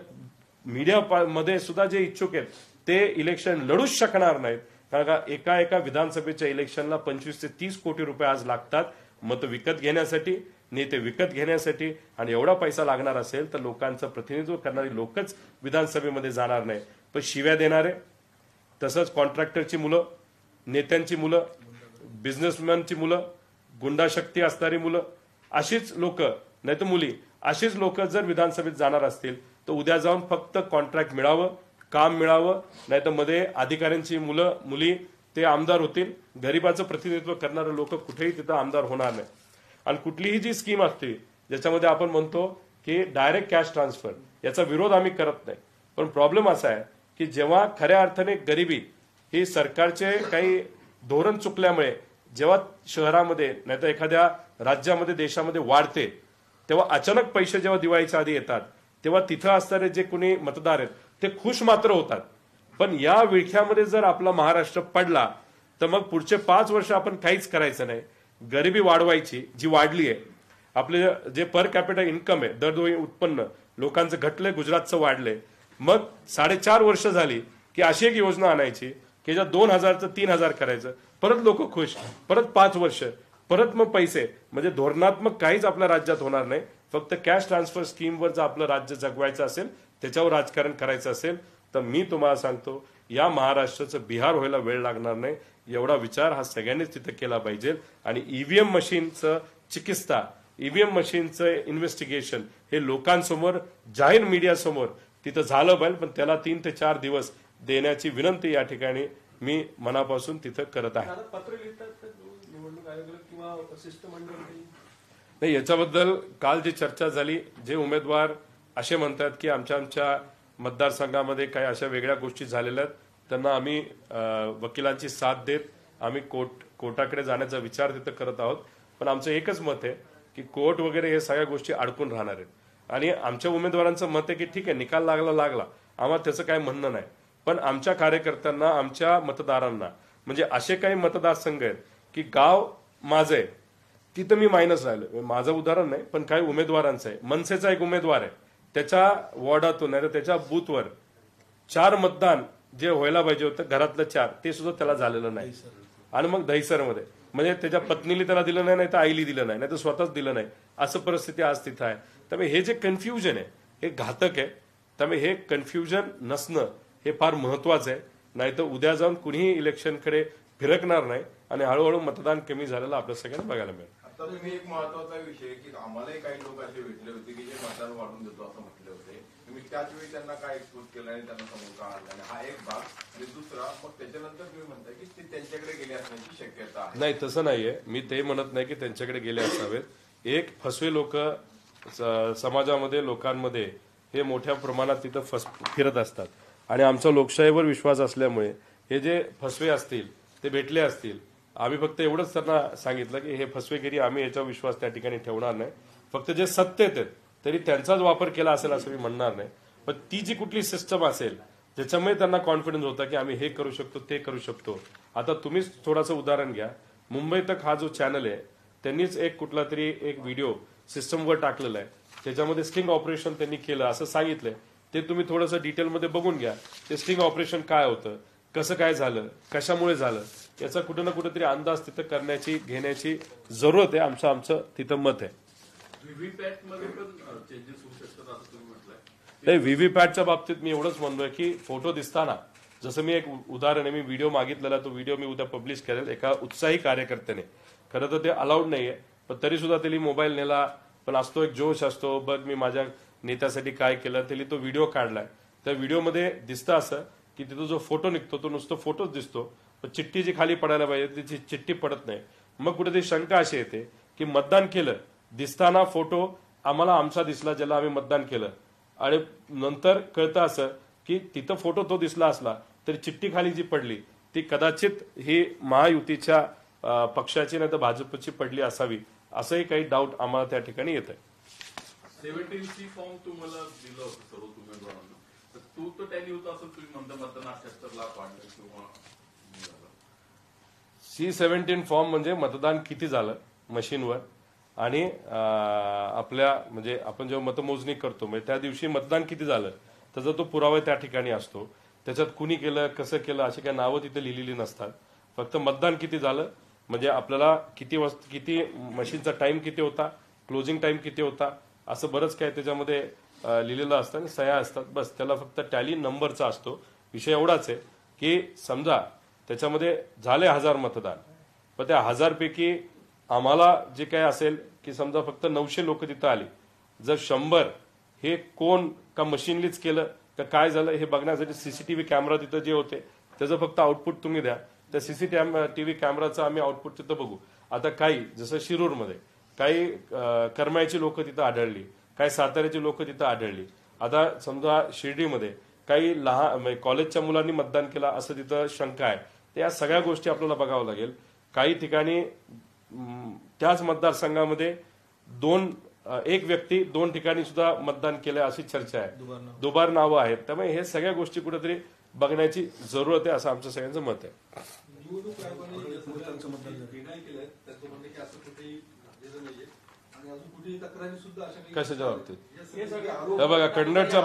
मीडिया मध्ये सुद्धा जे इच्छुक आहेत ते इलेक्शन लढूच शकणार नाहीत. कारण का एका विधानसभेच्या इलेक्शनला 25 ते 30 कोटी रुपये आज लागतात मत विकत घेण्यासाठी, नेते विकत घेण्यासाठी. आणि एवढा पैसा लागणार असेल तर लोकांचं प्रतिनिधित्व करणारी लोकच विधानसभेमध्ये जाणार नाही, पण शिव्या देणारे, तसंच कॉन्ट्रॅक्टरची मुलं, नेत्यांची मुलं, बिझनेसमॅनची मुलं, गुंडाशक्ती असणारी मुलं, अशीच लोक नाही तर मुली, अशीच लोक जर विधानसभेत जाणार असतील तर उद्या जाऊन फक्त कॉन्ट्रॅक्ट मिळावं, काम मिळावं, नाही तर मध्ये अधिकाऱ्यांची मुलं मुली ते आमदार होतील. गरिबाचं प्रतिनिधित्व करणारे लोक कुठेही तिथं आमदार होणार नाही. आणि कुठलीही जी स्कीम असते ज्याच्यामध्ये आपण म्हणतो की डायरेक्ट कॅश ट्रान्सफर, याचा विरोध आम्ही करत नाही, पण प्रॉब्लेम असा आहे की जेव्हा खऱ्या अर्थाने गरिबी ही सरकारचे काही धोरण चुकल्यामुळे जेव्हा शहरामध्ये नाही तर एखाद्या राज्यामध्ये देशामध्ये वाढते, तेव्हा अचानक पैसे जेव्हा दिवाळीच्या आधी येतात तेव्हा तिथं असणारे जे कोणी मतदार आहेत ते खुश मात्र होतात. पण या विळख्यामध्ये जर आपला महाराष्ट्र पडला तर मग पुढचे 5 वर्ष आपण काहीच करायचं नाही. गरिबी वाढवायची जी वाढली आहे, आपले जे पर कॅपिटल इन्कम आहे, दरडोई उत्पन्न लोकांचं घटलंय, गुजरातचं वाढलंय. मग 4.5 वर्ष झाली की अशी एक योजना आणायची की ज्या 2000चं 3000 करायचं, परत लोक खुश, परत 5 वर्ष, परत मग पैसे. म्हणजे धोरणात्मक काहीच आपल्या राज्यात होणार नाही. फक्त कॅश ट्रान्सफर स्कीमवर जर आपलं राज्य जगवायचं असेल, त्याच्यावर राजकारण करायचं असेल तर मी तुम्हाला सांगतो या महाराष्ट्राचं बिहार व्हायला वेळ लागणार नाही. एवढा विचार हा सगळ्यांनीच तिथे केला पाहिजे. आणि ईव्हीएम मशीनचं चिकित्सा, ईव्हीएम मशीनचं इन्व्हेस्टिगेशन हे लोकांसमोर, जाहीर मीडियासमोर तिथं झालं पाहिजे, पण त्याला 3 ते 4 दिवस देण्याची विनंती या ठिकाणी मी मनापासून तिथं करत आहे. नाही, याच्याबद्दल काल जी चर्चा झाली, जे उमेदवार असे म्हणतात की आमच्या मतदारसंघामध्ये काही अशा वेगळ्या गोष्टी झालेल्या आहेत, त्यांना आम्ही वकिलांची साथ देत आम्ही कोर्टाकडे जाण्याचा विचार तिथं करत आहोत. पण आमचं एकच मत आहे की कोर्ट वगैरे हे सगळ्या गोष्टी अडकून राहणार आहेत. आणि आमच्या उमेदवारांचं मत आहे की ठीक आहे, निकाल लागला, आम्हाला त्याचं काय म्हणणं नाही, पण आमच्या कार्यकर्त्यांना, आमच्या मतदारांना, म्हणजे असे काही मतदारसंघ आहेत की गाव माझं आहे तिथं मी मायनस राहिलो. माझं उदाहरण नाही, पण काही उमेदवारांचं आहे. मनसेचा एक उमेदवार आहे, त्याच्या वॉर्डातून नाही तर त्याच्या बूथवर 4 मतदान जे व्हायला पाहिजे होतं घरातलं 4 ते सुद्धा त्याला झालेलं नाही. आणि मग दहिसरमध्ये म्हणजे त्याच्या पत्नीला त्याला दिलं नाही, नाही तर आईली दिलं नाही, नाही तर स्वतःच दिलं नाही, असं परिस्थिती आज तिथं आहे. त्यामुळे हे जे कन्फ्युजन आहे हे घातक आहे. त्यामुळे हे कन्फ्युजन नसणं हे फार महत्वाचं आहे. नाही तर उद्या जाऊन कुणीही इलेक्शनकडे फिरकणार नाही आणि हळूहळू मतदान कमी झालेलं आपल्या सगळ्यांना बघायला मिळेल. आता तुम्ही एक महत्वाचा विषय की आम्हालाही काही लोक असे भेटले होते की जे मतदान वाढून देतो असं म्हटले होते. तुम्ही त्याच वेळी त्यांना काय एक्सपोज केलं आणि त्यांना समोर का आणलं, आणि हा एक भाग. आणि दुसरा, मग त्याच्यानंतर तुम्ही म्हणताय की ते त्यांच्याकडे गेले असण्याची शक्यता आहे. नाही, तसं नाहीये. मी ते म्हणत नाही की त्यांच्याकडे गेले असावेत. एक फसवे लोक समाजामध्ये, लोकांमध्ये हे मोठ्या प्रमाणात तिथं फिरत असतात आणि आमचा लोकशाहीवर विश्वास असल्यामुळे हे जे फसवे असतील ते भेटले असतील. आम्ही फक्त एवढंच त्यांना सांगितलं की हे फसवेगिरी, आम्ही याच्यावर विश्वास त्या ठिकाणी ठेवणार नाही. फक्त जे सत्तेत आहेत तरी त्यांचाच वापर केला असेल असं मी म्हणणार नाही. पण ती जी कुठली सिस्टम असेल ज्याच्यामुळे त्यांना कॉन्फिडन्स होता की आम्ही हे करू शकतो, ते करू शकतो. आता तुम्हीच थोडंसं उदाहरण घ्या. मुंबई तक हा जो चॅनल आहे त्यांनीच एक कुठला तरी एक व्हिडिओ सिस्टमवर टाकलेला आहे. त्याच्यामध्ये स्टिंग ऑपरेशन त्यांनी केलं असं सांगितलंय. ते तुम्ही थोडंसं डिटेलमध्ये बघून घ्या. ते स्टिंग ऑपरेशन काय होतं, कसं काय झालं, कशामुळे झालं, याचा कुठं ना कुठेतरी अंदाज तिथं करण्याची घेण्याची जरूरत आहे. आमचं तिथं मत आहे. व्हीव्हीपॅट मध्ये पण चेंजेस होऊ शकतात असं तुम्ही म्हटलंय. नाही, व्हीव्हीपॅटच्या बाबतीत मी एवढंच म्हणतोय की फोटो दिसताना, जसं मी एक उदाहरण आहे, मी व्हिडिओ मागितलेला, तो व्हिडिओ मी उद्या पब्लिश करेल एका उत्साही कार्यकर्त्याने. खरं तर ते अलाउड नाहीये, पण तरी सुद्धा त्यांनी मोबाईल नेला. पण असतो एक जोश असतो, बघ मी माझ्या नेत्यासाठी काय केलं, त्यांनी तो व्हिडिओ काढलाय. त्या व्हिडिओमध्ये दिसतं असं की तिथं जो फोटो निघतो तो नुसतं फोटोच दिसतो, पण चिठ्ठी जी खाली पडायला पाहिजे त्याची चिठ्ठी पडत नाही. मग कुठेतरी शंका अशी येते की मतदान केलं, दिसताना फोटो आम्हाला आमचा दिसला ज्याला आम्ही मतदान केलं, आणि नंतर कळतं असं की तिथं फोटो तो दिसला असला तरी चिठ्ठी खाली जी पडली ती कदाचित ही महायुतीच्या पक्षाची नाही तर भाजपची पडली असावी, असंही काही डाऊट आम्हाला त्या ठिकाणी येत आहे. 17C फॉर्म तुम्हाला दिलं होतं सर्व उमेदवारांना, तर तू तर टॅली होता असं तुम्ही म्हणता मतदान 78 लाख वाढलं किंवा C-17 फॉर्म म्हणजे मतदान किती झालं मशीनवर, आणि आपल्या म्हणजे आपण जेव्हा मतमोजणी करतो म्हणजे त्या दिवशी मतदान किती झालं त्याचा तो पुरावा त्या ठिकाणी असतो. त्याच्यात कुणी केलं, कसं केलं अशी काही नावं तिथे लिहिलेली नसतात. फक्त मतदान किती झालं म्हणजे आपल्याला किती मशीनचा टाइम किती होता, क्लोजिंग टाइम किती होता, असं बरंच काय त्याच्यामध्ये लिहिलेलं असतं आणि सह्या असतात. बस त्याला फक्त टॅली नंबरचा असतो. विषय एवढाच आहे की समजा त्याच्यामध्ये झाले 1000 मतदान, पण त्या 1000 पैकी आम्हाला जे काय असेल की समजा फक्त 900 लोक तिथं आली, जर 100 हे कोण का मशीनलीच केलं का काय झालं हे बघण्यासाठी सीसीटीव्ही कॅमेरा तिथं जे होते त्याचं फक्त आउटपुट तुम्ही द्या. त्या सीसीटीव्ही कॅमेराचं आम्ही आउटपुट तिथं बघू. आता काही जसं शिरूरमध्ये काही करमाळ्याची लोक तिथं आढळली, काही साताऱ्याची लोक तिथं आढळली. आता समजा शिर्डीमध्ये काही लहान कॉलेजच्या मुलांनी मतदान केलं असं तिथं शंका आहे. तर या सगळ्या गोष्टी आपल्याला बघावं लागेल. काही ठिकाणी त्याच मतदारसंघामध्ये एक व्यक्ती 2 ठिकाणी सुद्धा मतदान केलंय अशी चर्चा आहे, दुबार नावं आहेत. त्यामुळे हे सगळ्या गोष्टी कुठेतरी बघण्याची जरूरत आहे असं आमचं सगळ्यांचं मत आहे. कशाच्या बाबतीत? हे बघा, कन्नडच्या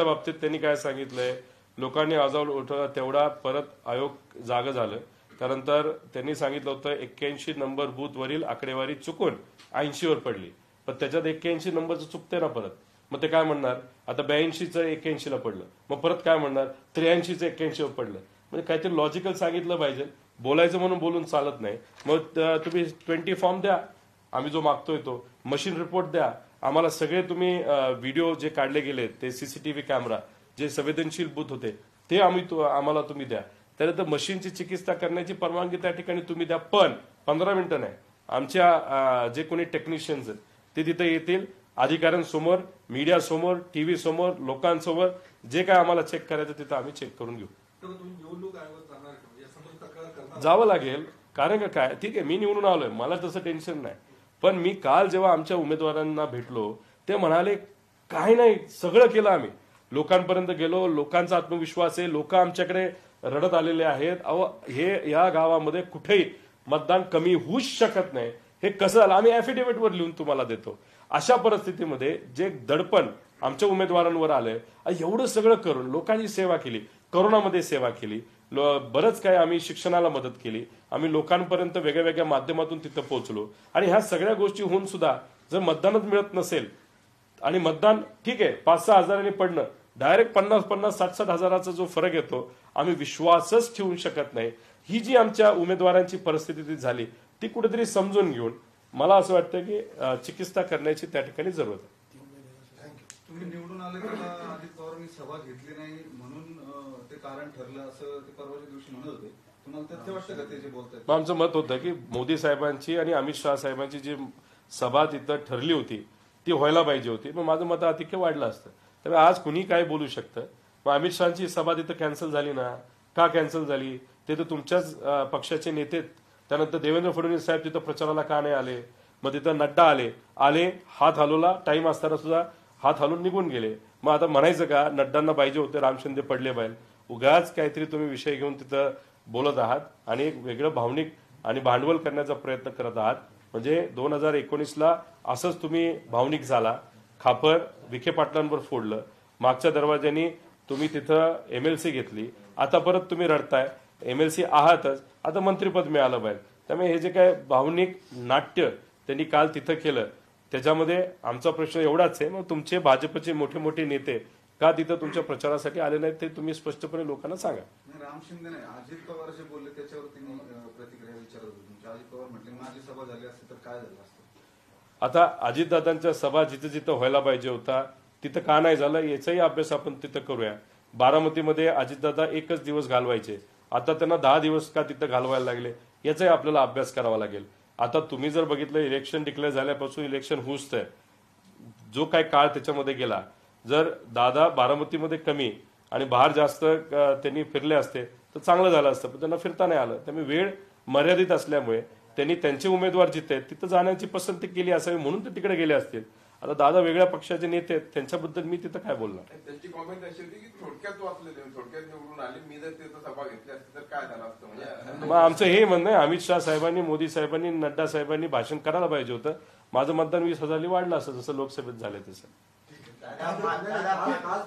बाबतीत त्यांनी काय सांगितलंय, लोकांनी आवाज उठवला तेवढा परत आयोग जागं झालं. त्यानंतर त्यांनी सांगितलं होतं 81 नंबर बूथ वरील आकडेवारी चुकून 80 वर पडली, पण त्याच्यात 81 नंबरचं चुकते ना परत. मग ते काय म्हणणार, आता 82चं 81 ला पडलं, मग परत काय म्हणणार 83चं 81 वर पडलं. म्हणजे काहीतरी लॉजिकल सांगितलं पाहिजे. बोलायचं म्हणून बोलून चालत नाही. मग तुम्ही 20 फॉर्म द्या, आम्ही जो मागतोय तो मशीन रिपोर्ट द्या आम्हाला. सगळे तुम्ही व्हिडिओ जे काढले गेले ते सीसीटीव्ही कॅमेरा जे संवेदनशील बूथ होते ते आम्हाला तुम्ही द्या. त्यानंतर मशीनची चिकित्सा करण्याची परवानगी त्या ठिकाणी तुम्ही द्या, पण 15 मिनिटं नाही. आमच्या जे कोणी टेक्निशियन्स आहेत ते तिथे येतील, अधिकाऱ्यांसमोर, मीडिया समोर, टीव्ही समोर, लोकांसमोर जे काय आम्हाला चेक करायचं तिथं आम्ही चेक करून घेऊ. जावं लागेल, कारण काय ठीक आहे मी निवडून आलोय, मला तसं टेन्शन नाही. पण मी काल जेव्हा आमच्या उमेदवारांना भेटलो ते म्हणाले काही नाही सगळं केलं आम्ही, लोकांपर्यंत गेलो, लोकांचा आत्मविश्वास आहे, लोक आमच्याकडे रडत आलेले आहेत. अहो हे या गावामध्ये कुठेही मतदान कमी होऊच शकत नाही. हे कसं झालं आम्ही ऍफिडेव्हिटवर लिहून तुम्हाला देतो. अशा परिस्थितीमध्ये जे दडपण आमच्या उमेदवारांवर आलंय, एवढं सगळं करून लोकांची सेवा केली, कोरोनामध्ये सेवा केली, बरंच काय आम्ही शिक्षणाला मदत केली, आम्ही लोकांपर्यंत वेगळ्या वेगळ्या माध्यमातून तिथं पोहोचलो. आणि ह्या सगळ्या गोष्टी होऊन सुद्धा जर मतदानच मिळत नसेल आणि मतदान ठीक आहे 5-6 हजारांनी पडणं, डायरेक्ट 50-50, 60-60 हजाराचा जो फरक येतो, आम्ही विश्वासच ठेवू शकत नाही. ही जी आमच्या उमेदवारांची परिस्थिती झाली ती कुठेतरी समजून घेऊन मला असं वाटतं की चिकित्सा करण्याची त्या ठिकाणी जरूरत आहे. तुम्ही निवडून आले तेव्हा अजित पवारांनी सभा घेतली नाही म्हणून ते कारण ठरलं असं ते परवाच्या दिवशी म्हणत होते. तुम्हाला त्याचं वाटतं का ते जे बोलतात? आमचं मत होतं की मोदी साहेबांची आणि अमित शहा साहेबांची जी सभा तिथं ठरली होती ती व्हायला पाहिजे होती. मग माझं मताधिक्य वाढलं असतं. त्यामुळे आज कुणी काय बोलू शकतं. मग अमित शहाची सभा तिथं कॅन्सल झाली ना, का कॅन्सल झाली ते तर तुमच्याच पक्षाचे नेते. त्यानंतर देवेंद्र फडणवीस साहेब तिथं प्रचाराला का नाही आले, मग तिथं नड्डा आले हात हलवला, टाइम असताना सुद्धा हात हलवून निघून गेले. मग आता म्हणायचं का नड्डांना पाहिजे होते, राम शिंदे पडले बाहेर. उगाच काहीतरी तुम्ही विषय घेऊन तिथं बोलत आहात आणि एक वेगळं भावनिक आणि भांडवल करण्याचा प्रयत्न करत आहात. म्हणजे 2019ला असंच तुम्ही भावनिक झाला खापर विखे पाटलांवर फोडलं, मागच्या दरवाज्यानी तुम्ही तिथं MLC घेतली, आता परत तुम्ही रडताय MLC आहातच, आता मंत्रिपद मिळालं पाहिजे. त्यामुळे हे जे काय भावनिक नाट्य त्यांनी काल तिथं केलं त्याच्यामध्ये आमचा प्रश्न एवढाच आहे, मग तुमचे भाजपचे मोठे मोठे नेते का तिथं तुमच्या प्रचारासाठी आले नाहीत ते तुम्ही स्पष्टपणे लोकांना सांगा. राम शिंदे नाही, अजित पवार जे बोलले त्याच्यावरती मी प्रतिक्रिया विचारत होतो तुमच्या. अजित पवार म्हटले माझी सभा झाली असती तर काय झालं असतं. आता अजितदादांच्या सभा जिथं जिथं व्हायला पाहिजे होता तिथं का नाही झालं याचाही अभ्यास आपण तिथं करूया. बारामतीमध्ये अजितदादा एकच दिवस घालवायचे, आता त्यांना 10 दिवस का तिथं घालवायला लागले याचाही आपल्याला अभ्यास करावा लागेल. आता तुम्ही जर बघितलं इलेक्शन डिक्लेअर झाल्यापासून इलेक्शन हुसतंय, जो काय काळ त्याच्यामध्ये गेला, जर दादा बारामतीमध्ये कमी आणि बाहेर जास्त त्यांनी फिरले असते तर चांगलं झालं असतं, पण त्यांना फिरता नाही आलं. त्यामुळे वेळ मर्यादित असल्यामुळे त्यांनी त्यांचे उमेदवार जिथे आहेत तिथं जाण्याची पसंती केली असावी म्हणून ते तिकडे गेले असतील. आता दादा वेगळ्या पक्षाचे नेते आहेत, त्यांच्याबद्दल मी तिथं काय बोलणार. त्यांची कॉमेंट अशी होती की थोडक्यात वाचले ते, थोडक्यात निवडून आले, मी जर तिथं सभा घेतली असती तर काय झालं असतं. म्हणजे मग आमचं हे म्हणणं आहे, अमित शहा साहेबांनी, मोदी साहेबांनी, नड्डा साहेबांनी भाषण करायला पाहिजे होतं. माझं मतदान 20,000 वाढलं असं जसं लोकसभेत झालं तसं. आज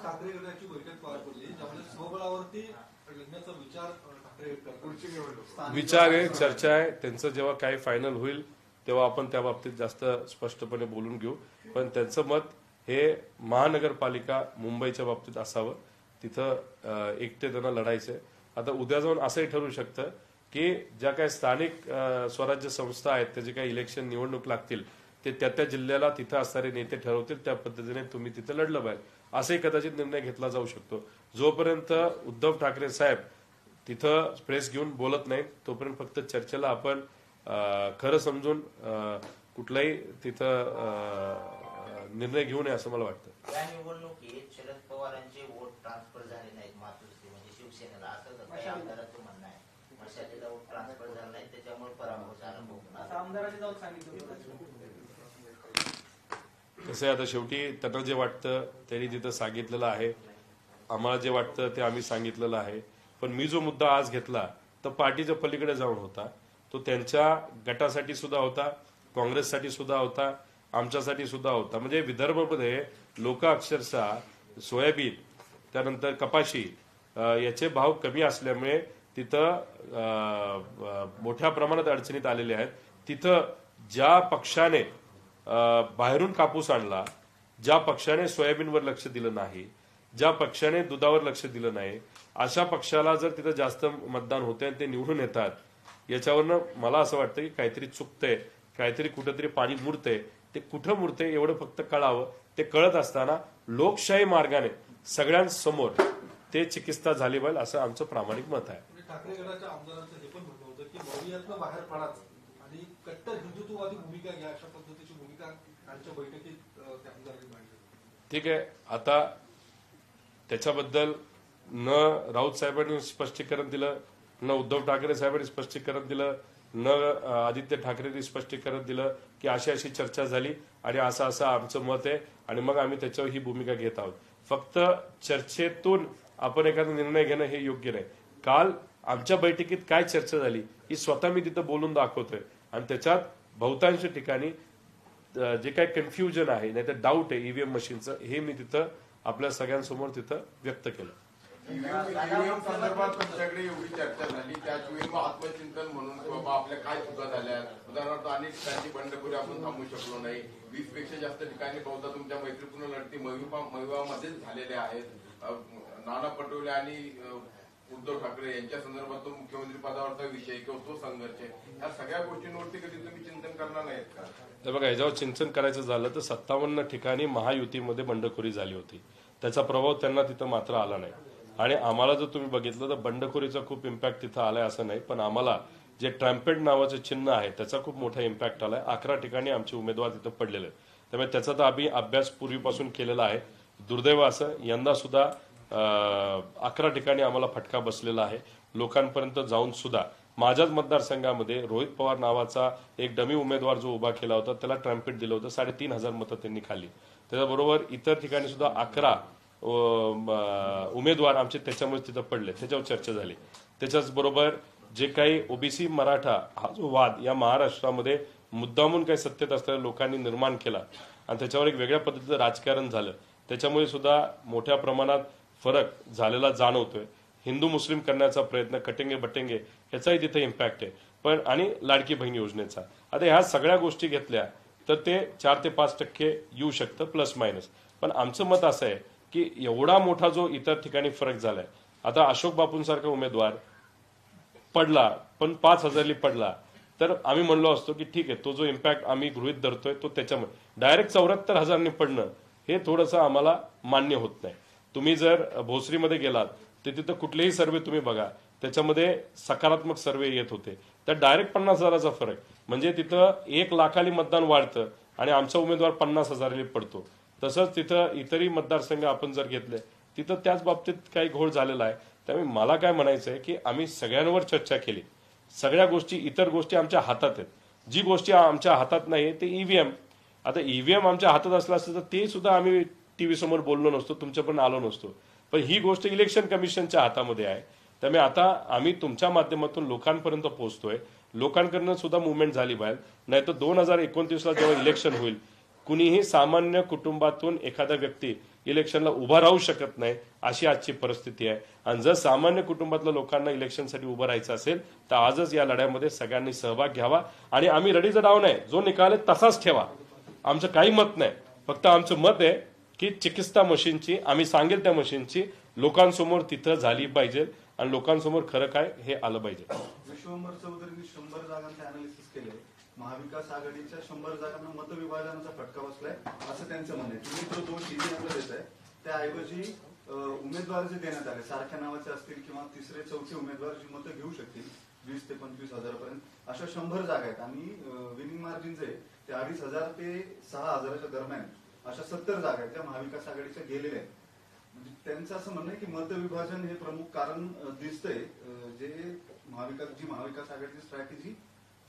ठाकरे गटाची बैठक पार पडली ज्यामध्ये स्वबळावरती लढण्याचा विचार ठाकरे करतात. विचार आहे, चर्चा आहे, त्यांचं जेव्हा काही फायनल होईल तेव्हा आपण त्या बाबतीत जास्त स्पष्टपणे बोलून घेऊ. पण त्यांचं मत हे महानगरपालिका मुंबईच्या बाबतीत असावं, तिथं एकटे त्यांना लढायचंय. आता उद्या जाऊन असंही ठरू शकतं की ज्या काही स्थानिक स्वराज्य संस्था आहेत त्याचे काही इलेक्शन निवडणूक लागतील ते त्या जिल्ह्याला तिथं असणारे नेते ठरवतील, त्या पद्धतीने तुम्ही तिथं लढलं पाहिजे असंही कदाचित निर्णय घेतला जाऊ शकतो. जोपर्यंत उद्धव ठाकरे साहेब तिथं प्रेस घेऊन बोलत नाहीत तोपर्यंत फक्त चर्चेला आपण खरं समजून कुठलाही तिथं निर्णय घेऊ नये असं मला वाटतं. या निवडणुकीत शरद पवारांचे वोट ट्रान्सफर झाले नाहीत मातोश्री म्हणजे शिवसेनेला, असं काही आमदारांचं म्हणणं आहे. मशालीला वोट ट्रान्सफर झाला नाही त्याच्यामुळे पराभव झाला. आमदारांनी जाऊन सांगितलं. कसं आहे, आता शेवटी त्यांना जे वाटतं त्यांनी तिथं सांगितलेलं आहे, आम्हाला जे वाटतं ते आम्ही सांगितलेलं आहे. पण मी जो मुद्दा आज घेतला तो पार्टीच्या पलीकडे जाऊन होता, तो त्यांच्या गटासाठी सुद्धा होता, काँग्रेससाठी सुद्धा होता, आमच्यासाठी सुद्धा होता. म्हणजे विदर्भामध्ये लोक अक्षरशः सोयाबीन त्यानंतर कपाशी याचे भाव कमी असल्यामुळे तिथं मोठ्या प्रमाणात अडचणीत आलेले आहेत. तिथं ज्या पक्षाने बाहेरून कापूस आणला, ज्या पक्षाने सोयाबीनवर लक्ष दिलं नाही, ज्या पक्षाने दुधावर लक्ष दिलं नाही, अशा पक्षाला जर तिथं जास्त मतदान होते आणि ते निवडून येतात, याच्यावरनं मला असं वाटतं की काहीतरी चुकतंय, काहीतरी कुठंतरी पाणी मुरतंय. ते कुठं मुरतंय एवढं फक्त कळावं. ते कळत असताना लोकशाही मार्गाने सगळ्यांसमोर ते चिकित्सा झाली पाहिजे असं आमचं प्रामाणिक मत आहे. ठाकरे गटाच्या आमदारांचं हे पण म्हणणं होतं की मौर्यातनं बाहेर पडायचं आणि कट्टर हिंदुत्ववादी भूमिका घ्या, अशा पद्धतीची भूमिका आजच्या बैठकीत त्या आमदारांनी मांडली. ठीक आहे, आता त्याच्याबद्दल न राऊत साहेबांनी स्पष्टीकरण दिलं, न उद्धव ठाकरे साहेबांनी स्पष्टीकरण दिलं, न आदित्य ठाकरेंनी स्पष्टीकरण दिलं की अशी अशी चर्चा झाली आणि असं असं आमचं मत आहे आणि मग आम्ही त्याच्यावर ही भूमिका घेत आहोत. फक्त चर्चेतून आपण एखादा निर्णय घेणं हे योग्य नाही. काल आमच्या बैठकीत काय चर्चा झाली ही स्वतः मी तिथं बोलून दाखवतोय आणि त्याच्यात बहुतांश ठिकाणी जे काही कन्फ्युजन आहे नाही तर डाऊट आहे ईव्हीएम मशीनचं हे मी तिथं आपल्या सगळ्यांसमोर तिथं व्यक्त केलं. ईव्हीएम संदर्भात तुमच्याकडे एवढी चर्चा झाली, त्याचवेळी मग आत्मचिंतन म्हणून बाबा आपल्या काय चुका झाल्या, उदाहरणार्थ अनेक ठिकाणी बंडखोरी आपण थांबू शकलो नाही, 20 पेक्षा जास्त ठिकाणी बहुधा तुमच्या मैत्रीपूर्ण लढती मविवामध्येच झालेल्या आहेत. नाना पटोले आणि उद्धव ठाकरे यांच्या संदर्भात तो मुख्यमंत्री पदावरचा विषय किंवा तो संघर्ष, या सगळ्या गोष्टींवरती कधी तुम्ही चिंतन करणार नाहीत का? तर बघा, याच्यावर चिंतन करायचं झालं तर 57 ठिकाणी महायुतीमध्ये बंडखोरी झाली होती, त्याचा प्रभाव त्यांना तिथं मात्र आला नाही. आणि आम्हाला जर तुम्ही बघितलं तर बंडखोरीचा खूप इम्पॅक्ट तिथं आलाय असं नाही, पण आम्हाला जे ट्रम्पेट नावाचं चिन्ह आहे त्याचा खूप मोठा इम्पॅक्ट आलाय. 11 ठिकाणी आमचे उमेदवार तिथं पडलेले आहेत. त्यामुळे त्याचा तर आम्ही अभ्यास पूर्वीपासून केलेला आहे. दुर्दैव असं यंदा सुद्धा 11 ठिकाणी आम्हाला फटका बसलेला आहे. लोकांपर्यंत जाऊन सुद्धा माझ्याच मतदारसंघामध्ये रोहित पवार नावाचा एक डमी उमेदवार जो उभा केला होता त्याला ट्रम्पेट दिलं होतं, 3,500 मतं त्यांनी खाल्ली. त्याच्याबरोबर इतर ठिकाणी सुद्धा 11 उमेदवार आमचे त्याच्यामुळे तिथं पडले, त्याच्यावर चर्चा झाली. त्याच्याच बरोबर जे काही ओबीसी मराठा हा जो वाद या महाराष्ट्रामध्ये मुद्दामून काही सत्तेत असलेल्या लोकांनी निर्माण केला आणि त्याच्यावर एक वेगळ्या पद्धतीचं राजकारण झालं, त्याच्यामुळे सुद्धा मोठ्या प्रमाणात फरक झालेला जाणवतोय. हिंदू मुस्लिम करण्याचा प्रयत्न, कटेंगे बटेंगे, ह्याचाही तिथे इम्पॅक्ट आहे. पण आणि लाडकी बहीण योजनेचा, आता ह्या सगळ्या गोष्टी घेतल्या तर ते 4 ते 5% येऊ शकतं प्लस मायनस. पण आमचं मत असं आहे की एवढा मोठा जो इतर ठिकाणी फरक झालाय, आता अशोक बापूंसारखा उमेदवार पडला पण 5,000 पडला तर आम्ही म्हणलो असतो की ठीक आहे, तो जो इम्पॅक्ट आम्ही गृहीत धरतोय तो त्याच्यामुळे. डायरेक्ट 74,000 पडणं हे थोडंसं आम्हाला मान्य होत नाही. तुम्ही जर भोसरीमध्ये गेलात तर तिथं कुठलेही सर्वे तुम्ही बघा, त्याच्यामध्ये सकारात्मक सर्वे येत होते. तर डायरेक्ट 50,000चा फरक म्हणजे तिथं 1 लाखाली मतदान वाढतं आणि आमचा उमेदवार 50,000 पडतो. तसंच तिथं इतरही मतदारसंघ आपण जर घेतले तिथं त्याच बाबतीत काही घोळ झालेला आहे. त्यामुळे मला काय म्हणायचं आहे की आम्ही सगळ्यांवर चर्चा केली, सगळ्या गोष्टी, इतर गोष्टी आमच्या हातात आहेत. जी गोष्टी आमच्या हातात नाही ते ईव्हीएम. आता ईव्हीएम आमच्या हातात असलं असतं तर ते सुद्धा आम्ही टीव्ही समोर बोललो नसतो, तुमच्यापर्यंत आलो नसतो. पण ही गोष्ट इलेक्शन कमिशनच्या हातामध्ये आहे. त्यामुळे आता आम्ही तुमच्या माध्यमातून लोकांपर्यंत पोहोचतोय, लोकांकडनं सुद्धा मुवमेंट झाली बाहेर. नाही तर 2029ला जेव्हा इलेक्शन होईल, कुणीही सामान्य कुटुंबातून एखादा व्यक्ती इलेक्शनला उभा राहू शकत नाही, अशी आजची परिस्थिती आहे. आणि जर सामान्य कुटुंबातल्या लोकांना इलेक्शनसाठी उभं राहायचं असेल तर आजच या लढ्यामध्ये सगळ्यांनी सहभाग घ्यावा. आणि आम्ही रडीचा डाव नाही, जो निकाल आहे तसाच ठेवा. आमचं काही मत नाही, फक्त आमचं मत आहे की चिकित्सा मशीनची, आम्ही सांगेल त्या मशीनची लोकांसमोर तिथं झाली पाहिजे आणि लोकांसमोर खरं काय हे आलं पाहिजे. विश्वंभर चौधरींनी 100 जागांचे अनालिसिस केले. महाविकास आघाडीच्या 100 जागांना मतविभाजनाचा फटका बसलाय असं त्यांचं म्हणणं आहे. तुम्ही जो 2 टीव्ही देत आहे त्याऐवजी उमेदवार जे देण्यात आले सारख्या नावाचे असतील किंवा तिसरे चौथे उमेदवार जी मतं घेऊ शकतील 20 ते 25,000 पर्यंत, अशा 100 जागा आहेत. आणि विनिंग मार्जिन जे ते 2,500 ते 6,000च्या दरम्यान अशा 70 जागा आहेत त्या महाविकास आघाडीच्या गेलेल्या आहेत. म्हणजे त्यांचं असं म्हणणं आहे की मतविभाजन हे प्रमुख कारण दिसतंय, जे महाविकास आघाडीची स्ट्रॅटेजी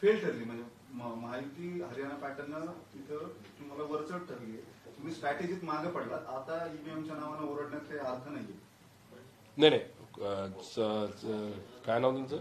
फेल ठरली. म्हणजे महायुती हरियाणा पॅटर्न तिथं तुम्हाला वरचढ ठरली. तुम्ही स्ट्रॅटेजीत मागे पडलात, आता ईव्हीएमच्या नावानं ओरडण्यात काही अर्थ नाहीये. नाही काय नाव तुमचं?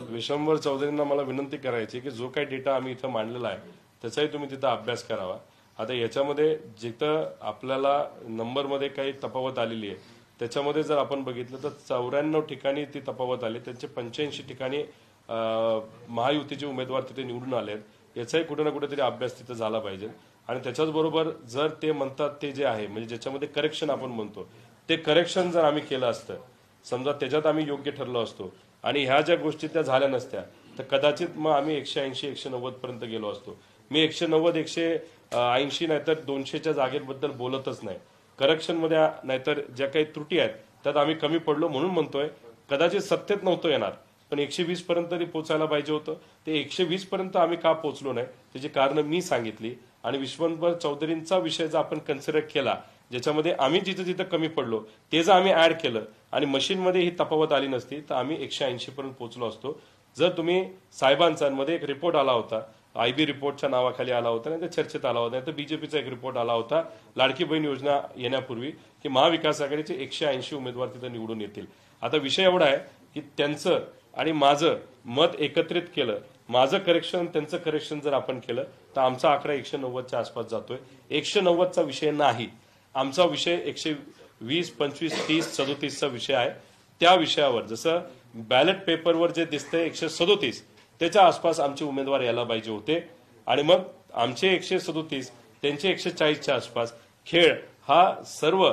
विश्वंभर चौधरींना मला विनंती करायची की जो काही डेटा आम्ही इथं मांडलेला आहे त्याचाही तुम्ही तिथं अभ्यास करावा. आता याच्यामध्ये जिथं आपल्याला नंबरमध्ये काही तफावत आलेली आहे त्याच्यामध्ये जर आपण बघितलं तर 94 ठिकाणी ती तफावत आली, त्यांचे 85 ठिकाणी महायुतीचे उमेदवार तिथे निवडून आले आहेत. याचाही कुठे ना कुठेतरी अभ्यास तिथे झाला पाहिजे. आणि त्याच्याच बरोबर जर ते म्हणतात ते जे आहे म्हणजे ज्याच्यामध्ये करेक्शन आपण म्हणतो ते करेक्शन जर आम्ही केलं असतं, समजा त्याच्यात आम्ही योग्य ठरलो असतो आणि ह्या ज्या गोष्टी त्या झाल्या नसत्या तर कदाचित मग आम्ही 180-190 पर्यंत गेलो असतो. मी 190, 180 नाहीतर 200च्या जागेबद्दल बोलतच नाही. करेक्शनमध्ये नाहीतर ज्या काही त्रुटी आहेत त्यात आम्ही कमी पडलो म्हणून म्हणतोय. कदाचित सत्तेत नव्हतो येणार पण 120 पर्यंत तरी पोचायला पाहिजे होतं. ते 120 पर्यंत आम्ही का पोहोचलो नाही त्याची कारणं मी सांगितली. आणि विश्वंभर चौधरींचा विषय जर आपण कन्सिडर केला ज्याच्यामध्ये आम्ही जिथं जिथं कमी पडलो ते जर आम्ही ऍड केलं आणि मशीनमध्ये ही तफावत आली नसती तर आम्ही 180 पर्यंत पोहोचलो असतो. जर तुम्ही साहेबांचा मध्ये एक रिपोर्ट आला होता, आयबी रिपोर्टच्या नावाखाली आला होता, नाही तर चर्चेत आला होता, नाही तर बीजेपीचा एक रिपोर्ट आला होता लाडकी बहीण योजना येण्यापूर्वी की महाविकास आघाडीचे 180 उमेदवार तिथं निवडून येतील. आता विषय एवढा आहे की त्यांचं आणि माझं मत एकत्रित केलं, माझं करेक्शन त्यांचं करेक्शन जर आपण केलं तर आमचा आकडा 190च्या आसपास जातोय. 190चा विषय नाही, आमचा विषय 120, 25, 30, 37चा विषय आहे. त्या विषयावर जसं बॅलेट पेपरवर जे दिसतंय 137 त्याच्या आसपास आमचे उमेदवार यायला पाहिजे होते. आणि मग आमचे 137 त्यांचे 140च्या आसपास खेळ हा सर्व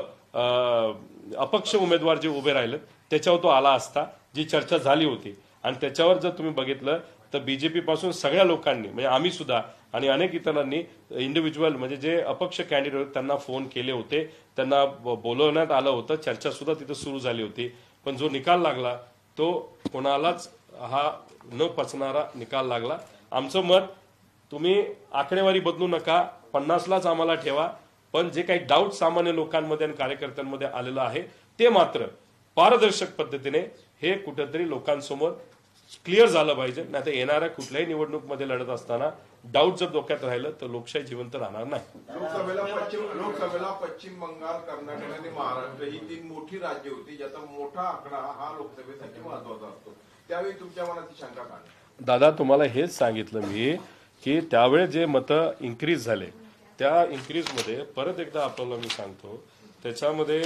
अपक्ष उमेदवार जे उभे राहिले त्याच्यावर तो आला असता, जी चर्चा झाली होती. आणि त्याच्यावर जर तुम्ही बघितलं तर बीजेपी पासून सगळ्या लोकांनी म्हणजे आम्ही सुद्धा आणि अनेक इतरांनी इंडिव्हिज्युअल म्हणजे जे अपक्ष कॅन्डिडेट त्यांना फोन केले होते, त्यांना बोलवण्यात आलं होतं, चर्चा सुद्धा तिथं सुरू झाली होती. पण जो निकाल लागला तो कोणालाच हा न पचणारा निकाल लागला. आमचं मत तुम्ही आकडेवारी बदलू नका, 50लाच आम्हाला ठेवा, पण जे काही डाऊट सामान्य लोकांमध्ये आणि कार्यकर्त्यांमध्ये आलेलं आहे ते मात्र पारदर्शक पद्धतीने हे कुठेतरी लोकांसमोर क्लिअर झालं पाहिजे. नाही तर येणाऱ्या कुठल्याही निवडणूकमध्ये लढत असताना डाऊट जर डोक्यात राहिलं तर लोकशाही जिवंत राहणार नाही. लोकसभेला पश्चिम बंगाल, कर्नाटक आणि महाराष्ट्र ही 3 मोठी राज्य होती ज्याचा मोठा आकडा हा लोकसभेसाठी महत्वाचा असतो. त्यावेळी तुमच्या मनात शंका काय? दादा तुम्हाला हेच सांगितलं मी की त्यावेळेस जे मतं इन्क्रीज झाले त्या इन्क्रीजमध्ये परत एकदा आपल्याला मी सांगतो, त्याच्यामध्ये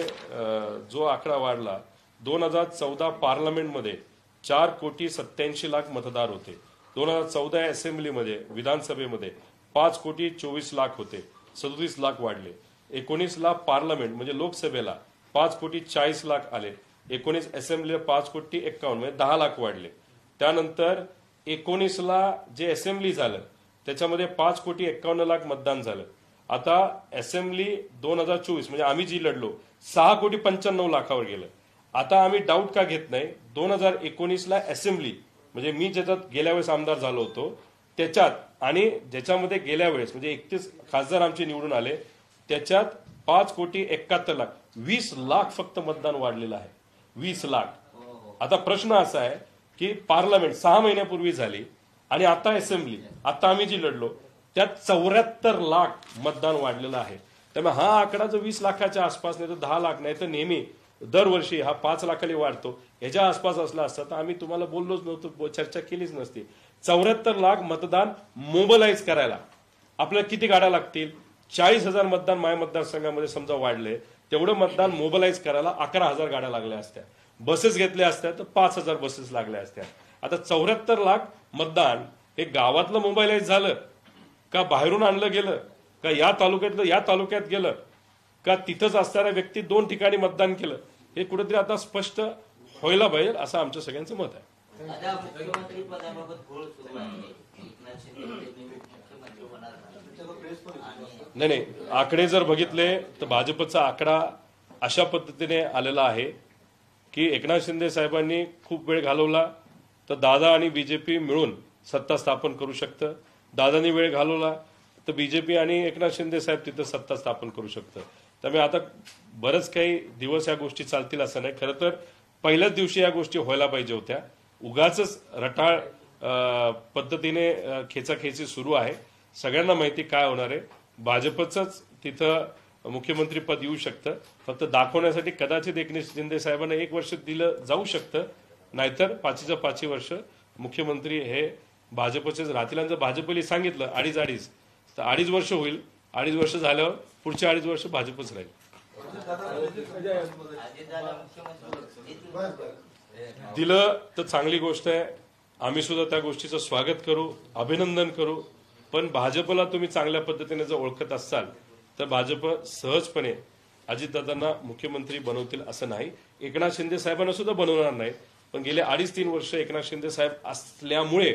जो आकडा वाढला 2014 पार्लमेंटमध्ये 4,87,00,000 मतदार होते. 2014 असेंब्लीमध्ये विधानसभेमध्ये 5,24,00,000 होते, 37 लाख वाढले. 19ला पार्लमेंट म्हणजे लोकसभेला 5,40,40,00,000 आले. 19 असेंब्लीला 5,51,00,000 म्हणजे 10 लाख वाढले. त्यानंतर 19ला जे असेंब्ली झालं त्याच्यामध्ये 5,51,00,000 मतदान झालं. आता असेंब्ली 2024 म्हणजे आम्ही जी लढलो 6,95,00,000 गेलं. आता आम्ही डाऊट का घेत नाही, 2019ला असेंब्ली म्हणजे मी ज्याच्यात गेल्या वेळेस आमदार झालो होतो त्याच्यात आणि ज्याच्यामध्ये गेल्या वेळेस म्हणजे 31 खासदार आमचे निवडून आले त्याच्यात 5,71,00,000 20 लाख फक्त मतदान वाढलेलं आहे. 20 लाख. आता प्रश्न असा आहे की पार्लमेंट 6 महिन्यापूर्वी झाली आणि आता असेंब्ली आता आम्ही जी लढलो त्यात 74 लाख मतदान वाढलेलं आहे. त्यामुळे हा आकडा जो 20 लाखाच्या आसपास नाही तर 10 लाख नाही तर नेहमी दरवर्षी हा 5 लाखाला वाढतो ह्याच्या आसपास असला असता तर आम्ही तुम्हाला बोललोच नव्हतो, चर्चा केलीच नसती. 74 लाख मतदान मोबिलाइज करायला आपल्याला किती गाड्या लागतील? 40,000 मतदान माझ्या मतदारसंघामध्ये समजा वाढले, तेवढं मतदान मोबिलाइज करायला 11,000 गाड्या लागल्या असत्या. बसेस घेतल्या असत्या तर 5,000 बसेस लागल्या असत्या. आता 74 लाख मतदान हे गावातलं मोबिलाइज झालं का बाहेरून आणलं गेलं का या तालुक्यातलं या तालुक्यात गेलं का तिथंच असणाऱ्या व्यक्ती 2 ठिकाणी मतदान केलं, हे कुठेतरी आता स्पष्ट व्हायला पाहिजे असं आमचं सगळ्यांचं मत आहे. आता मुख्यमंत्री पदाबाबत घोळ सुरू आहे. एकनाथ शिंदे मुख्यमंत्री होणार नाही. नाही, आकडे जर बघितले तर भाजपचा आकडा अशा पद्धतीने आलेला आहे की एकनाथ शिंदे साहेबांनी खूप वेळ घालवला तर दादा आणि बीजेपी मिळून सत्ता स्थापन करू शकतं. दादांनी वेळ घालवला तर बीजेपी आणि एकनाथ शिंदे साहेब तिथं सत्ता स्थापन करू शकतं. त्यामुळे आता बरंच काही दिवस या गोष्टी चालतील असं नाही. खरं तर पहिल्याच दिवशी या गोष्टी व्हायला पाहिजे होत्या. उगाच रटाळ पद्धतीने खेचाखेची सुरू आहे. सगळ्यांना माहिती काय होणार आहे. भाजपचंच तिथं मुख्यमंत्री पद येऊ शकतं. फक्त दाखवण्यासाठी कदाचित एकनाथ शिंदे साहेबांना 1 वर्ष दिलं जाऊ शकतं, नाहीतर 5च्या 5 वर्ष मुख्यमंत्री हे भाजपचेच राहतील. आणि जर भाजपने सांगितलं 2.5 तर 2.5 वर्ष होईल. 2.5 वर्ष झाल्यावर पुढच्या 2.5 वर्ष भाजपच राहील. दिलं तर चांगली गोष्ट आहे. आम्ही सुद्धा त्या गोष्टीचं स्वागत करू, अभिनंदन करू. पण भाजपला तुम्ही चांगल्या पद्धतीने जर ओळखत असाल तर भाजप सहजपणे अजितदादांना मुख्यमंत्री बनवतील असं नाही. एकनाथ शिंदे साहेबांना सुद्धा बनवणार नाही. पण गेले 2.5-3 वर्ष एकनाथ शिंदे साहेब असल्यामुळे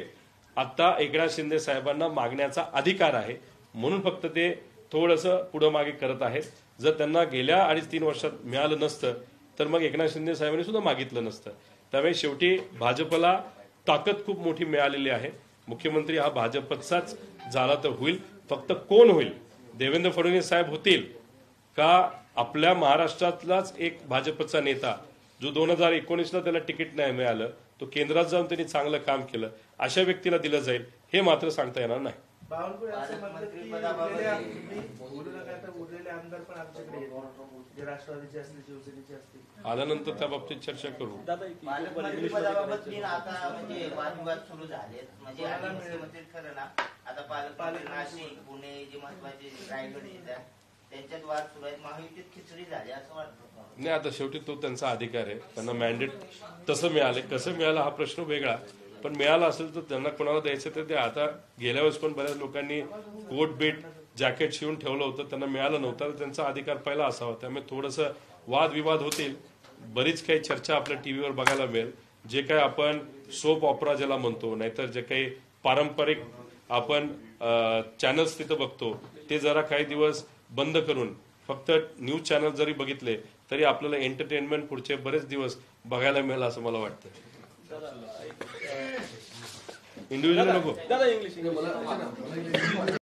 आता एकनाथ शिंदे साहेबांना मागण्याचा अधिकार आहे, म्हणून फक्त ते थोडंसं पुढं मागे करत आहेत. जर त्यांना गेल्या 2.5-3 वर्षात मिळालं नसतं तर मग एकनाथ शिंदे साहेबांनी सुद्धा मागितलं नसतं. त्यामुळे शेवटी भाजपला ताकद खूप मोठी मिळालेली आहे. मुख्यमंत्री हा भाजपचाच झाला तर होईल. फक्त कोण होईल? देवेंद्र फडणवीस साहेब होतील का आपल्या महाराष्ट्रातलाच एक भाजपचा नेता जो 2019ला त्याला तिकीट नाही मिळालं, तो केंद्रात जाऊन त्यांनी चांगलं काम केलं, अशा व्यक्तीला दिलं जाईल हे मात्र सांगता येणार नाही. बावनकुळे असं म्हणतात की बोलू नका तर उरलेले आमदार पण आमच्याकडे येतील, जे राष्ट्रवादीचे असतील शिवसेनेचे असतील. आल्यानंतर त्या बाबतीत चर्चा करू. पालकमंत्री पदाबाबत आता म्हणजे वादविवाद सुरू झालेत. म्हणजे आम्ही मुख्यमंत्री खरं ना, आता पालकमंत्री नाशिक पुणे जे महत्वाचे रायगड येतात त्यांच्यात वाद सुरू आहेत. महायुतीत खिचडी झाली असं वाटतं नाही. आता शेवटी तो त्यांचा अधिकार आहे. त्यांना मॅन्डेट तसं मिळाले, कसं मिळालं हा प्रश्न वेगळा. पण मिळालं असेल तर त्यांना कोणाला द्यायचं तर ते. आता गेल्या वेळेस पण बऱ्याच लोकांनी कोट बीट जॅकेट शिवून ठेवलं होतं, त्यांना मिळालं नव्हतं, तर त्यांचा अधिकार पहिला असावा. त्यामुळे थोडंसं वादविवाद होतील. बरीच काही चर्चा आपल्या टीव्हीवर बघायला मिळेल. जे काही आपण सोप ऑपरा ज्याला म्हणतो, नाहीतर जे काही पारंपरिक आपण चॅनल्स तिथं बघतो ते जरा काही दिवस बंद करून फक्त न्यूज चॅनल जरी बघितले तरी आपल्याला एंटरटेनमेंट पुढचे बरेच दिवस बघायला मिळेल असं मला वाटतं. इंडिव्हिज्युअल नको.